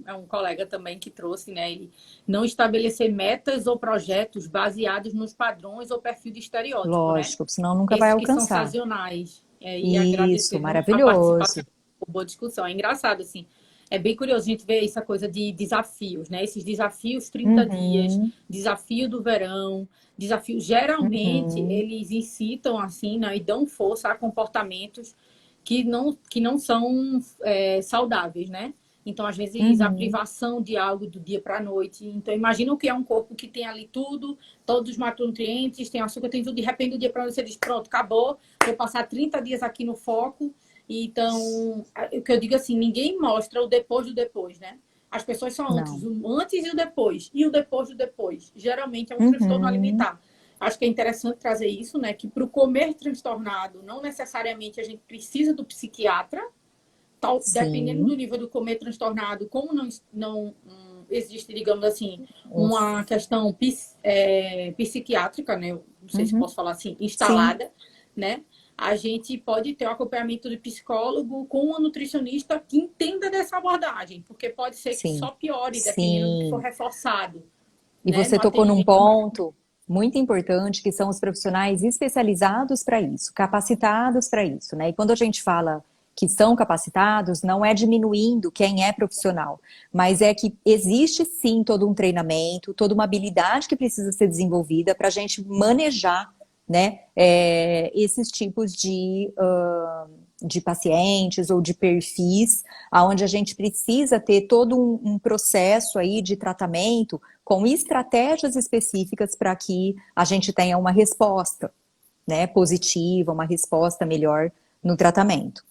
É um colega também que trouxe, né? Ele não estabelecer metas ou projetos baseados nos padrões ou perfil de estereótipo, né? Lógico, senão nunca vai Esses que são alcançar. sazonais. E Isso, agradecendo a participação, maravilhoso. boa discussão. É engraçado, assim. É bem curioso a gente ver essa coisa de desafios, né? Esses desafios 30 dias, Uhum, desafio do verão, desafios, geralmente uhum, eles incitam, assim, né? E dão força a comportamentos que não são saudáveis, né? Então, às vezes, a uhum. privação de algo do dia para a noite. Então, imagina o que é um corpo que tem ali tudo, todos os macronutrientes, tem açúcar, tem tudo. De repente, do dia para a noite, você diz: pronto, acabou, vou passar 30 dias aqui no foco. Então, o que eu digo assim: ninguém mostra o depois do depois, né? As pessoas só Não. o antes e o depois. E o depois do depois. Geralmente é um transtorno Uhum. alimentar. Acho que é interessante trazer isso, né? Que para o comer transtornado, não necessariamente a gente precisa do psiquiatra, dependendo do Sim. nível do comer transtornado, como não existe, digamos assim, Um- uma questão psiquiátrica, né? Não sei se Uhum. posso falar assim, Sim, instalada, né? A gente pode ter o acompanhamento de psicólogo com uma nutricionista que entenda dessa abordagem, porque pode ser que sim, só piore, dependendo do que for sim. reforçado, E né? você No tocou num atendimento. ponto muito importante, que são os profissionais especializados para isso, capacitados para isso, né? E quando a gente fala que são capacitados, não é diminuindo quem é profissional, mas é que existe sim todo um treinamento, toda uma habilidade que precisa ser desenvolvida para a gente manejar né, esses tipos de pacientes ou de perfis, onde a gente precisa ter todo um processo aí de tratamento com estratégias específicas para que a gente tenha uma resposta, né, positiva, uma resposta melhor no tratamento.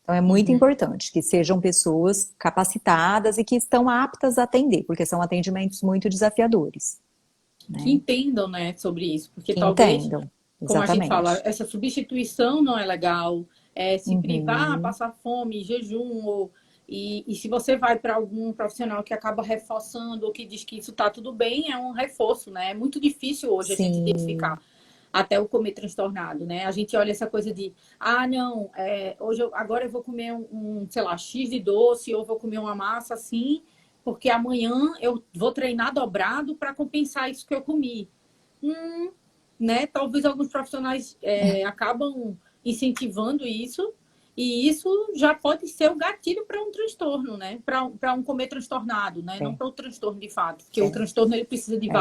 Então é muito Uhum. importante que sejam pessoas capacitadas e que estão aptas a atender, porque são atendimentos muito desafiadores, Que né? entendam, né, sobre isso, porque Que talvez, entendam, como a gente fala, exatamente. essa substituição não é legal, se privar, Uhum, passar fome, jejum, e se você vai para algum profissional que acaba reforçando ou que diz que isso está tudo bem, é um reforço, né? É muito difícil hoje a gente sim, identificar até o comer transtornado, né? A gente olha essa coisa de, não, hoje agora eu vou comer sei lá, X de doce, ou vou comer uma massa assim, porque amanhã eu vou treinar dobrado para compensar isso que eu comi. Né? Talvez alguns profissionais acabam incentivando isso, e isso já pode ser o gatilho para um transtorno, né? Para um comer transtornado, né? Não é, para o transtorno de fato, porque o é, transtorno ele precisa de é.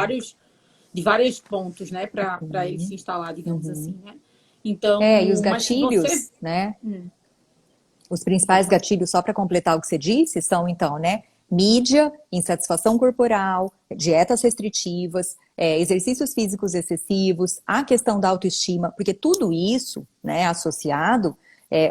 vários pontos, né? Para ele se Uhum, instalar, digamos assim, uhum. né? Então, E os mas se você. gatilhos, né? Hum, Os pode principais falar. gatilhos, só para completar o que você disse, são então, né? Mídia, insatisfação corporal, dietas restritivas, exercícios físicos excessivos, a questão da autoestima, porque tudo isso, né, associado,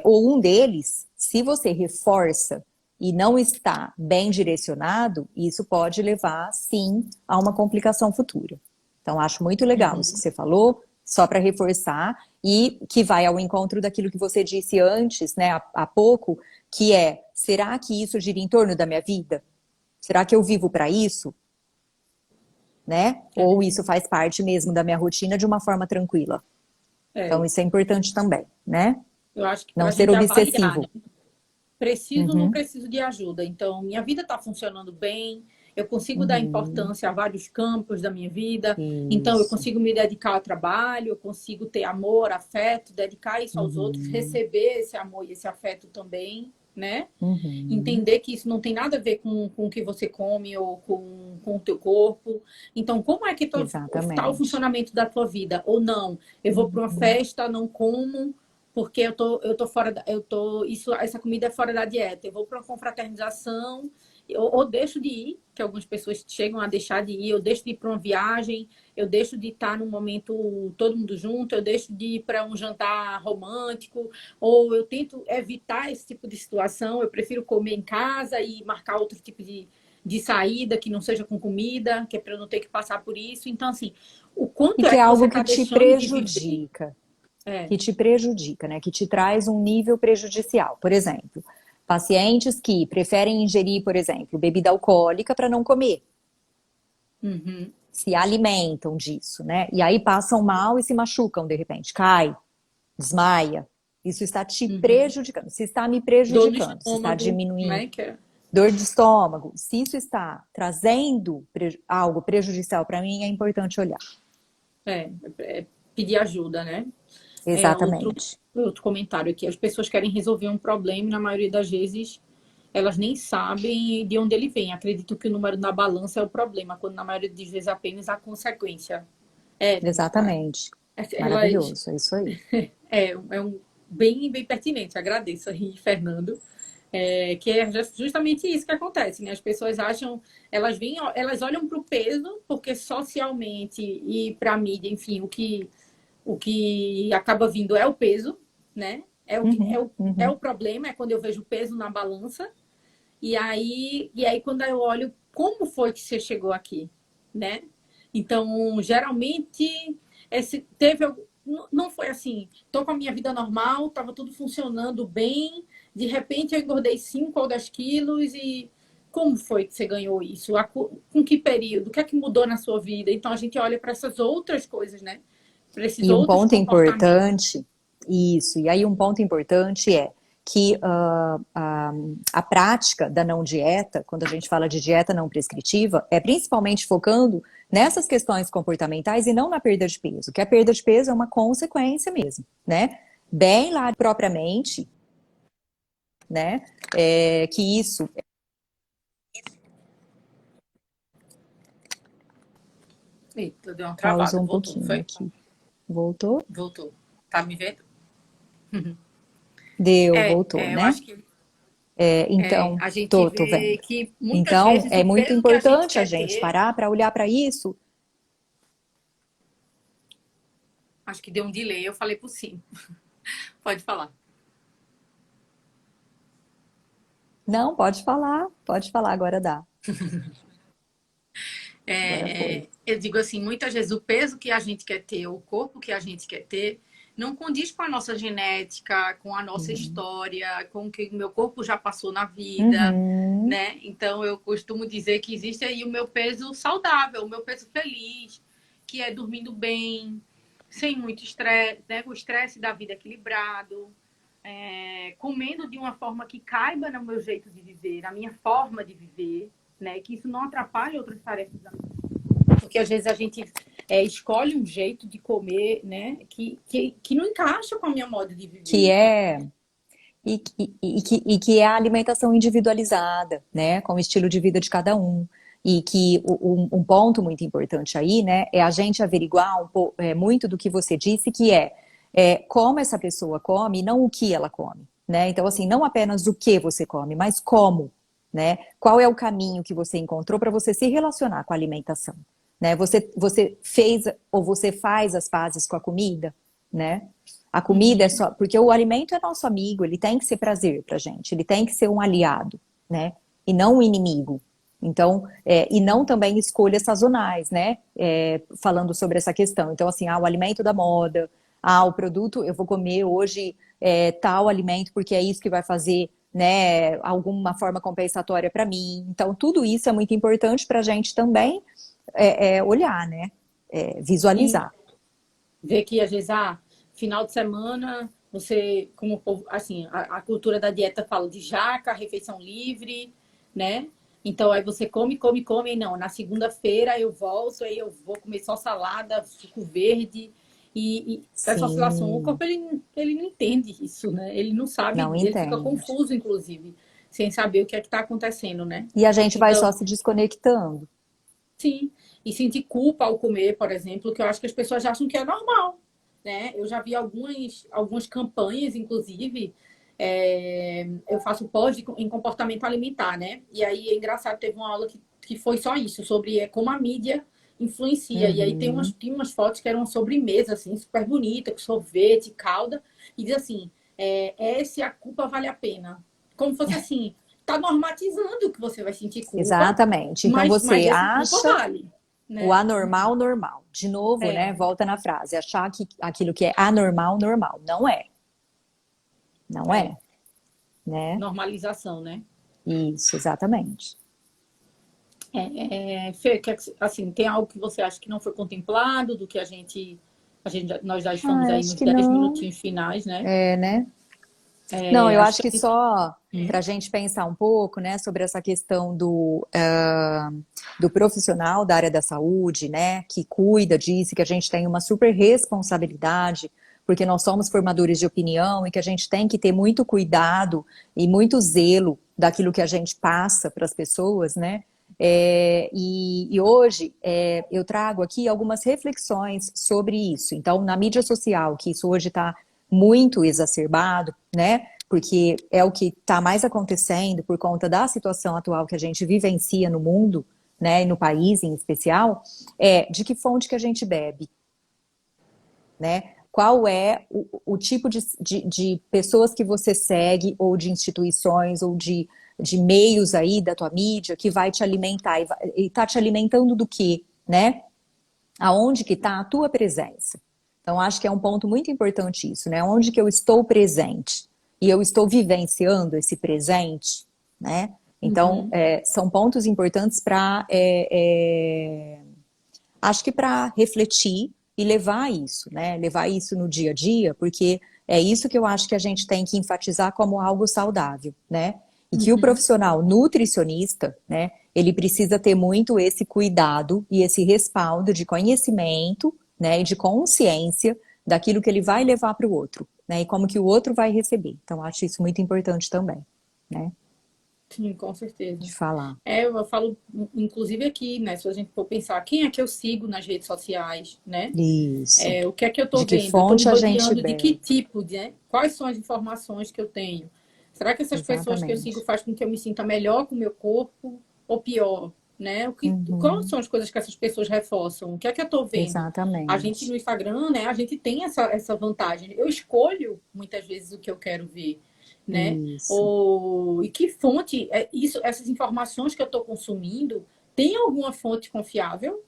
ou um deles, se você reforça e não está bem direcionado, isso pode levar, sim, a uma complicação futura. Então, acho muito legal isso que Uhum. você falou, só para reforçar, e que vai ao encontro daquilo que você disse antes, né, há pouco, que será que isso gira em torno da minha vida? Será que eu vivo para isso? Né? Ou isso faz parte mesmo da minha rotina de uma forma tranquila? Então, É, isso é importante também, né? eu acho que para Não a ser gente avaliar, né? obsessivo. Preciso ou não Uhum, preciso de ajuda. Então, minha vida está funcionando bem, eu consigo dar uhum, importância a vários campos da minha vida, então eu isso. consigo me dedicar ao trabalho, eu consigo ter amor, afeto, dedicar isso aos outros, Uhum, receber esse amor e esse afeto também, né? uhum, Entender que isso não tem nada a ver com o que você come ou com o teu corpo. Então, como é que está o exatamente. funcionamento da tua vida? Ou não? Eu vou para uma Uhum, festa, não como, porque eu tô fora da, eu tô isso essa comida é fora da dieta. Eu vou para uma confraternização ou deixo de ir, que algumas pessoas chegam a deixar de ir, eu deixo de ir para uma viagem, eu deixo de estar num momento todo mundo junto, eu deixo de ir para um jantar romântico, ou eu tento evitar esse tipo de situação, eu prefiro comer em casa e marcar outro tipo de saída que não seja com comida, que é para eu não ter que passar por isso. Então, assim, o e quanto que é é que você algo está que te deixando de viver? prejudica. É. Que te prejudica, né? Que te traz um nível prejudicial. Por exemplo, pacientes que preferem ingerir, por exemplo, bebida alcoólica para não comer, Uhum. se alimentam disso, né? E aí passam mal e se machucam de repente, cai, desmaia. Isso está te Uhum. prejudicando. Se está me Dor no prejudicando, se está estômago, diminuindo, né? Que é, dor de estômago, se isso está trazendo algo prejudicial para mim, é importante olhar. é, é pedir ajuda, né? É Exatamente. outro comentário aqui. As pessoas querem resolver um problema e, na maioria das vezes, elas nem sabem de onde ele vem. Acredito que o número na balança é o problema, quando na maioria das vezes apenas a consequência. Tá. Exatamente. Elas Maravilhoso, é isso aí. é um bem pertinente. Agradeço aí, Fernando. Que é justamente isso que acontece, né? As pessoas acham, elas olham para o peso, porque socialmente e para a mídia, enfim, o que acaba vindo é o peso, né? Uhum, É o uhum. problema, é quando eu vejo o peso na balança, e aí quando eu olho como foi que você chegou aqui, né? Então, geralmente, não foi assim, tô com a minha vida normal, estava tudo funcionando bem, de repente eu engordei 5 ou 10 quilos e como foi que você ganhou isso? Com que período? O que é que mudou na sua vida? Então, a gente olha para essas outras coisas, né? Para esses E um outros ponto comportamentos. importante, isso, e aí um ponto importante é que a prática da não dieta, quando a gente fala de dieta não prescritiva, é principalmente focando nessas questões comportamentais e não na perda de peso, que a perda de peso é uma consequência mesmo, né? Bem lá propriamente, né? Que isso Eita, deu uma causou travada, um voltou, não pouquinho foi? aqui. Voltou? Voltou. Tá me vendo? Deu, voltou, Eu né? acho que Então, a gente tô vê vendo. que muitas Então, vezes é o muito peso que a gente importante a quer gente ter, parar para olhar para isso. acho que deu um delay, eu falei por cima. Pode falar. Não, pode falar, agora dá. Agora foi. Eu digo assim, muitas vezes o peso que a gente quer ter, o corpo que a gente quer ter, não condiz com a nossa genética, com a nossa Uhum. história, com o que o meu corpo já passou na vida, Uhum. né? Então eu costumo dizer que existe aí o meu peso saudável, o meu peso feliz, que é dormindo bem, sem muito estresse, né? O estresse da vida equilibrado, comendo de uma forma que caiba no meu jeito de viver, na minha forma de viver, né? Que isso não atrapalhe outras tarefas da minha vida. Porque às vezes a gente escolhe um jeito de comer, né? Que não encaixa com a minha moda de Que viver. é que é a alimentação individualizada, né, com o estilo de vida de cada um. E que um ponto muito importante aí, né, é a gente averiguar muito do que você disse, que como essa pessoa come e não o que ela come, né? Então, assim, não apenas o que você come, mas como, né? Qual é o caminho que você encontrou para você se relacionar com a alimentação, né? Você fez ou você faz as pazes com a comida, né? A comida é Uhum. só. Porque o alimento é nosso amigo, ele tem que ser prazer pra gente, ele tem que ser um aliado, né? E não um inimigo. Então, e não também escolhas sazonais, né? Falando sobre essa questão. Então, assim, o alimento da moda, o produto, eu vou comer hoje tal alimento porque é isso que vai fazer, né, alguma forma compensatória para mim. Então, tudo isso é muito importante para a gente também olhar, né? Sim. Visualizar. Ver que às vezes, final de semana, você, como o povo, assim, a cultura da dieta fala de jaca, refeição livre, né? Então aí você come, come, come, e não, na segunda-feira eu volto, aí eu vou comer só salada, suco verde, e essa oscilação, o Sim, corpo ele não entende isso, né? Ele não sabe, não ele fica entende. confuso, inclusive, sem saber o que é que está acontecendo, né? E a gente vai só Então, se desconectando. sim, e sentir culpa ao comer, por exemplo, que eu acho que as pessoas acham que é normal, né? Eu já vi algumas campanhas, inclusive, eu faço pós em comportamento alimentar, né? E aí é engraçado, teve uma aula que foi só isso, sobre como a mídia influencia. E aí Uhum. tinha umas fotos que eram uma sobremesa, assim, super bonita, com sorvete, calda, e diz assim, se a culpa vale a pena. Como fosse assim, tá normatizando que você vai sentir culpa, Exatamente. Então mas você essa culpa acha vale, o né? anormal normal. De novo, né? É, Volta na frase. Achar que aquilo que é anormal normal. Não é. Não é. é, né? Normalização, né? Isso, exatamente. Fê, assim, tem algo que você acha que não foi contemplado, do que nós já estamos aí Acho nos que 10 não. minutinhos finais, né? É, né? Não, eu Acho acho que que só para a gente pensar um pouco, né, sobre essa questão do profissional da área da saúde, né, que cuida disso, que a gente tem uma super responsabilidade, porque nós somos formadores de opinião e que a gente tem que ter muito cuidado e muito zelo daquilo que a gente passa para as pessoas, né? E hoje eu trago aqui algumas reflexões sobre isso. Então, na mídia social, que isso hoje está muito exacerbado, né? Porque é o que está mais acontecendo por conta da situação atual que a gente vivencia no mundo, né, e no país em especial, de que fonte que a gente bebe, né? Qual é o tipo de pessoas que você segue, ou de instituições, ou de meios aí da tua mídia que vai te alimentar e tá te alimentando do quê, né? Aonde que está a tua presença? Então, acho que é um ponto muito importante isso, né? Onde que eu estou presente? E eu estou vivenciando esse presente, né? Então, uhum. são pontos importantes para, acho que para refletir e levar isso, né? Levar isso no dia a dia, porque é isso que eu acho que a gente tem que enfatizar como algo saudável, né? E que o Uhum. profissional nutricionista, né, ele precisa ter muito esse cuidado e esse respaldo de conhecimento, né, e de consciência daquilo que ele vai levar para o outro, né, e como que o outro vai receber. Então, acho isso muito importante também, né? Sim, com de certeza. falar. Eu falo, inclusive aqui, né? Se a gente for pensar, quem é que eu sigo nas redes sociais, né? Isso. O que é que eu De estou que vendo? Eu estou me fonte a gente rodeando de que bebe. tipo, né? Quais são as informações que eu tenho? Será que essas pessoas que eu sigo Exatamente. fazem com que eu me sinta melhor com o meu corpo ou pior, né? Quais Uhum, são as coisas que essas pessoas reforçam? O que é que eu estou vendo? A gente exatamente. no Instagram, né? A gente tem essa vantagem. Eu escolho muitas vezes o que eu quero ver, né? Isso. E que fonte, essas informações que eu estou consumindo, tem alguma fonte confiável,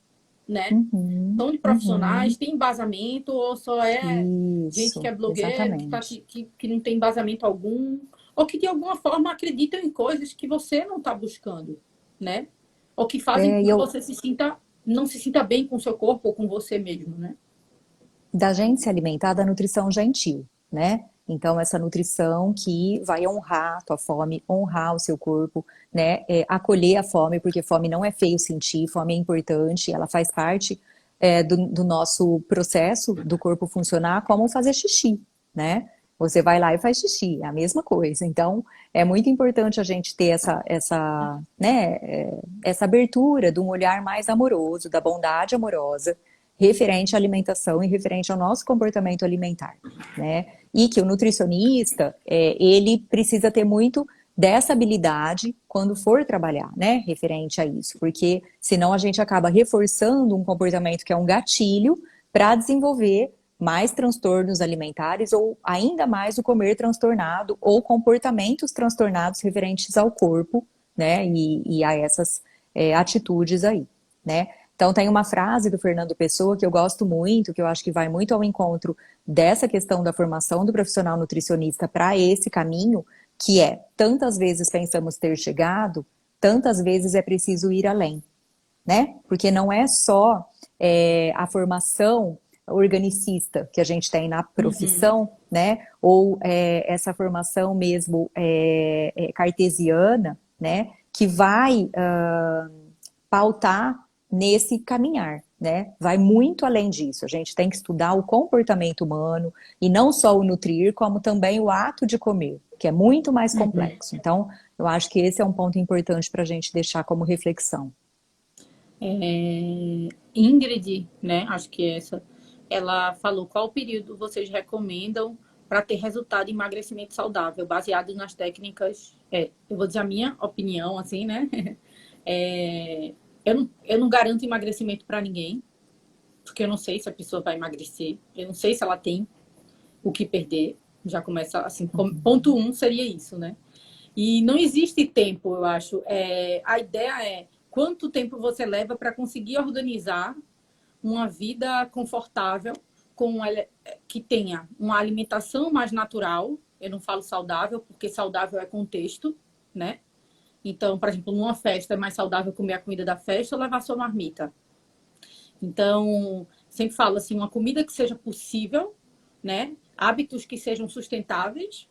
né? Uhum, São de profissionais, uhum. tem embasamento ou só é gente que Isso, é blogueiro, exatamente. que não tem embasamento algum, ou que de alguma forma acreditam em coisas que você não está buscando, né? Ou que fazem É, com e que eu, você não se sinta bem com o seu corpo ou com você mesmo, né? da gente se alimentar da nutrição gentil, né? Então, essa nutrição que vai honrar a tua fome, honrar o seu corpo, né? Acolher a fome, porque fome não é feio sentir, fome é importante, ela faz parte do nosso processo do corpo funcionar, como fazer xixi, né? Você vai lá e faz xixi, é a mesma coisa. Então, é muito importante a gente ter essa abertura de um olhar mais amoroso, da bondade amorosa, referente à alimentação e referente ao nosso comportamento alimentar, né? E que o nutricionista, ele precisa ter muito dessa habilidade quando for trabalhar, né, referente a isso, porque senão a gente acaba reforçando um comportamento que é um gatilho para desenvolver mais transtornos alimentares ou ainda mais o comer transtornado ou comportamentos transtornados referentes ao corpo, né, e a essas atitudes aí, né. Então tem uma frase do Fernando Pessoa que eu gosto muito, que eu acho que vai muito ao encontro dessa questão da formação do profissional nutricionista para esse caminho, que é: tantas vezes pensamos ter chegado, tantas vezes é preciso ir além, né? Porque não é só a formação organicista que a gente tem na Uhum, profissão, né? Ou essa formação mesmo cartesiana, né? Que vai pautar nesse caminhar, né? Vai muito além disso. A gente tem que estudar o comportamento humano e não só o nutrir, como também o ato de comer, que é muito mais uhum. complexo. Então, eu acho que esse é um ponto importante para a gente deixar como reflexão. Ingrid, né? Acho que essa, ela falou qual período vocês recomendam para ter resultado de emagrecimento saudável, baseado nas técnicas. Eu vou dizer a minha opinião, assim, né? É, eu não garanto emagrecimento para ninguém, porque eu não sei se a pessoa vai emagrecer, eu não sei se ela tem o que perder. Já começa assim, ponto um seria isso, né? E não existe tempo, eu acho. A ideia é quanto tempo você leva para conseguir organizar uma vida confortável que tenha uma alimentação mais natural. Eu não falo saudável, porque saudável é contexto, né? Então, por exemplo, numa festa é mais saudável comer a comida da festa ou levar sua marmita. Então, sempre falo assim, uma comida que seja possível, né? Hábitos que sejam sustentáveis,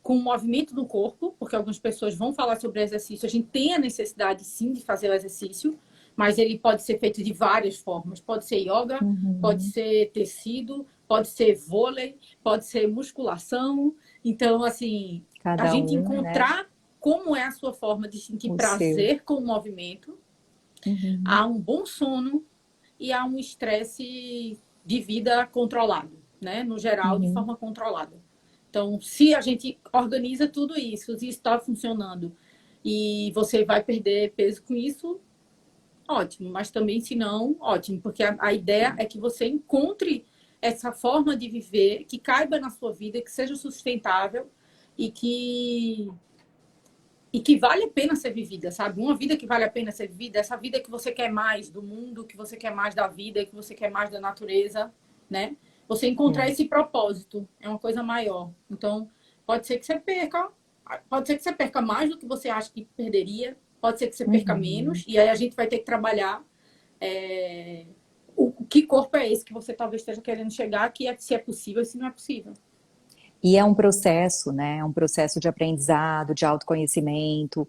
com o movimento do corpo, porque algumas pessoas vão falar sobre exercício. A gente tem a necessidade, sim, de fazer o exercício, mas ele pode ser feito de várias formas. Pode ser yoga, pode Uhum. ser tecido, pode ser vôlei, pode ser musculação. Então, assim, a Cada gente um, né? encontrar como é a sua forma de sentir O seu. prazer com o movimento, Uhum. há um bom sono e há um estresse de vida controlado, né? No geral, de Uhum. forma controlada. Então, se a gente organiza tudo isso, se está funcionando e você vai perder peso com isso, ótimo. Mas também, se não, ótimo. Porque a ideia é que você encontre essa forma de viver que caiba na sua vida, que seja sustentável e que vale a pena ser vivida, sabe? Uma vida que vale a pena ser vivida, essa vida que você quer mais do mundo, que você quer mais da vida, que você quer mais da natureza, né? Você encontrar É. esse propósito é uma coisa maior. Então, pode ser que você perca, pode ser que você perca mais do que você acha que perderia, pode ser que você perca Uhum. menos, e aí a gente vai ter que trabalhar é, que corpo é esse que você talvez esteja querendo chegar, que se é possível e se não é possível. E é um processo, né? É um processo de aprendizado, de autoconhecimento,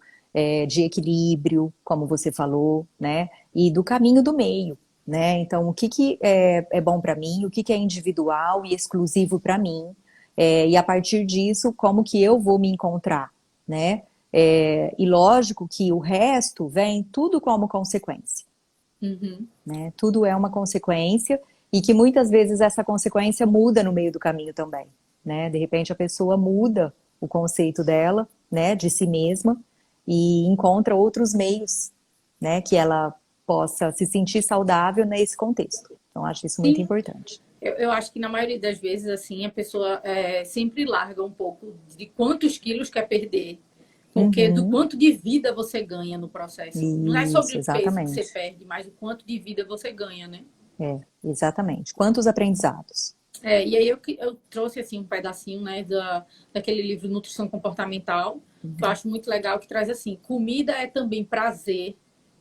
de equilíbrio, como você falou, né? E do caminho do meio, né? Então, o que que é bom para mim, o que que é individual e exclusivo para mim, e a partir disso, como que eu vou me encontrar, né? E lógico que o resto vem tudo como consequência, Uhum. né? Tudo é uma consequência e que muitas vezes essa consequência muda no meio do caminho também, né? De repente a pessoa muda o conceito dela, né, de si mesma e encontra outros meios, né, que ela possa se sentir saudável nesse contexto. Então acho isso muito Sim, importante. eu acho que na maioria das vezes, assim, a pessoa sempre larga um pouco de quantos quilos quer perder, porque do Uhum. quanto de vida você ganha no processo. Não é sobre Isso, o peso que você exatamente. perde, mas o quanto de vida você ganha, né? Exatamente. Quantos aprendizados? E aí eu trouxe assim um pedacinho, né, daquele livro Nutrição Comportamental, que eu acho muito legal, que traz assim, comida é também prazer,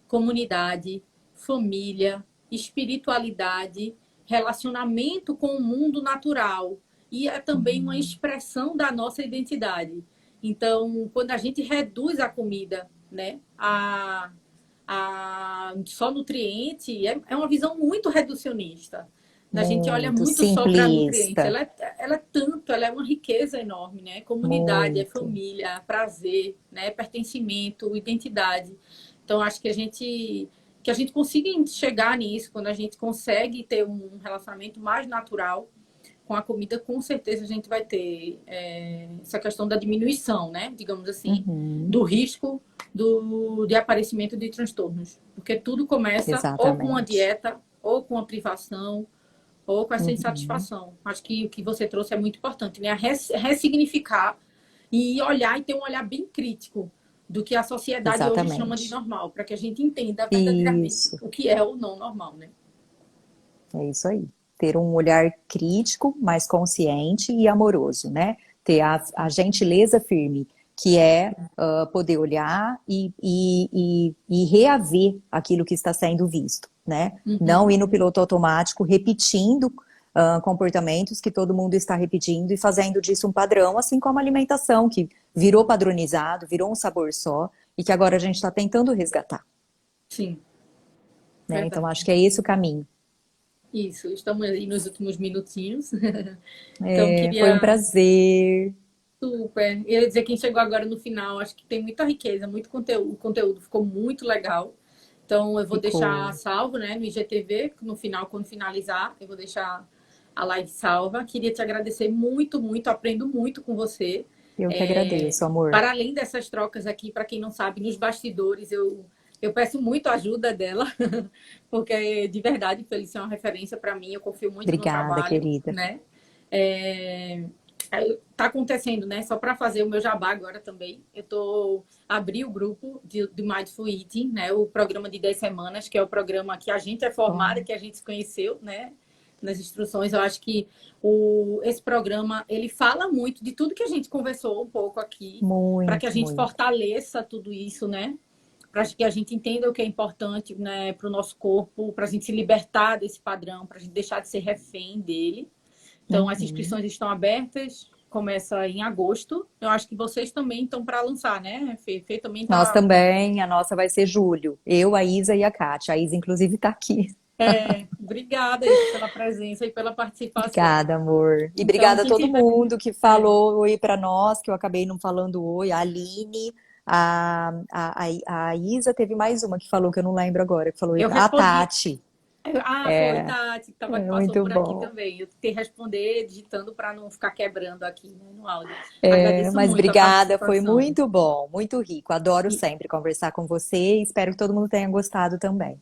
comunidade, família, espiritualidade, relacionamento com o mundo natural e é também uma Uhum. expressão da nossa identidade. Então, quando a gente reduz a comida, né, a só nutriente, é uma visão muito reducionista. A gente olha Muito muito só para nutrientes. simplista, Ela é uma riqueza enorme, né? Comunidade, é muito. família, é prazer, né? Pertencimento, identidade. Então, acho que a gente consiga chegar nisso, quando a gente consegue ter um relacionamento mais natural com a comida, com certeza a gente vai ter essa questão da diminuição, né? Digamos assim, Uhum. do risco de aparecimento de transtornos. Porque tudo começa ou com uma Exatamente. dieta, ou com a privação, ou com essa Uhum. insatisfação. Acho que o que você trouxe é muito importante, né? Ressignificar e olhar e ter um olhar bem crítico do que a sociedade hoje chama de Exatamente. normal, para que a gente entenda verdadeiramente Isso, o que é o não normal, né? é isso aí. Ter um olhar crítico, mais consciente e amoroso, né? Ter a gentileza firme, que é poder olhar e reaver aquilo que está sendo visto, né? Não Uhum. ir no piloto automático repetindo comportamentos que todo mundo está repetindo e fazendo disso um padrão, assim como a alimentação, que virou padronizado, virou um sabor só, e que agora a gente está tentando resgatar, Sim, né? Então verdade. acho que é esse o caminho. Isso, estamos aí nos últimos minutinhos. Então, Foi um queria prazer. super. Eu ia dizer quem chegou agora no final, acho que tem muita riqueza, muito conteúdo. O conteúdo ficou muito legal. Então, eu vou deixar Ficou. salvo, né, no IGTV, no final, quando finalizar, eu vou deixar a live salva. Queria te agradecer muito, muito, aprendo muito com você. Eu que agradeço, amor. Para além dessas trocas aqui, para quem não sabe, nos bastidores, eu peço muito a ajuda dela, porque de verdade, Felícia é uma referência para mim, eu confio muito no Obrigada, trabalho, querida. né? É, tá acontecendo, né? Só para fazer o meu jabá agora também. Abri o grupo de Mindful Eating, né? O programa de 10 semanas, que é o programa que a gente é formada, Bom, que a gente se conheceu, né? Nas instruções, eu acho que esse programa ele fala muito de tudo que a gente conversou um pouco aqui, para que a muito, gente muito. fortaleça tudo isso, né? Para que a gente entenda o que é importante, né, para o nosso corpo, para a gente se libertar desse padrão, para a gente deixar de ser refém dele. Então, as Uhum. inscrições estão abertas, começa em agosto. Eu acho que vocês também estão para lançar, né? Fê também Nós está. também, a nossa vai ser julho. Eu, a Isa e a Kátia. A Isa, inclusive, está aqui. Obrigada, Isa, pela presença e pela participação. Obrigada, amor. E Então, obrigada a quem todo tiver. mundo que É, falou oi para nós, que eu acabei não falando oi. A Aline, a Isa teve mais uma que falou, que eu não lembro agora, que falou oi eu pra... A respondi. Tati. Foi, É, Tati, que é passou muito por aqui bom. também. Eu tentei responder digitando para não ficar quebrando aqui, né, no áudio. Agradeço Mas muito a obrigada, foi participação. muito bom, muito rico. Adoro E, sempre conversar com você e espero que todo mundo tenha gostado também.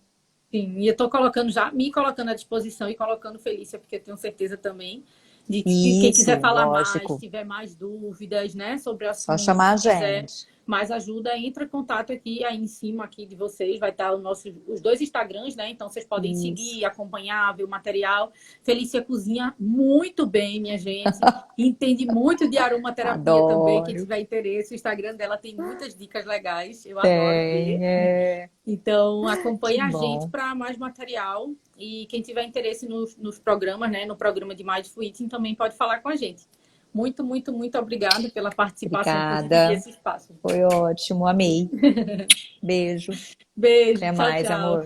sim, e eu estou colocando já, me colocando à disposição e colocando Felícia, porque eu tenho certeza também de que quem quiser Isso, falar mais, lógico. tiver mais dúvidas, né, sobre o Só chamar assunto, a quiser gente. mais ajuda, entra em contato aqui, aí em cima aqui de vocês, vai estar os dois Instagrams, né, então vocês podem Isso. seguir, acompanhar, ver o material. Felícia cozinha muito bem, minha gente, entende muito de aromaterapia também, quem Adoro. tiver interesse, o Instagram dela tem muitas dicas legais, eu adoro ver. Tem, é. Então, Que acompanhe a gente bom. para mais material. E quem tiver interesse nos programas, né, no programa de Mindful Eating, também pode falar com a gente. muito, muito, muito obrigada pela participação, por dividir Obrigada. esse espaço. Foi ótimo, amei. Beijo. Beijo, Até tchau, mais, tchau. amor.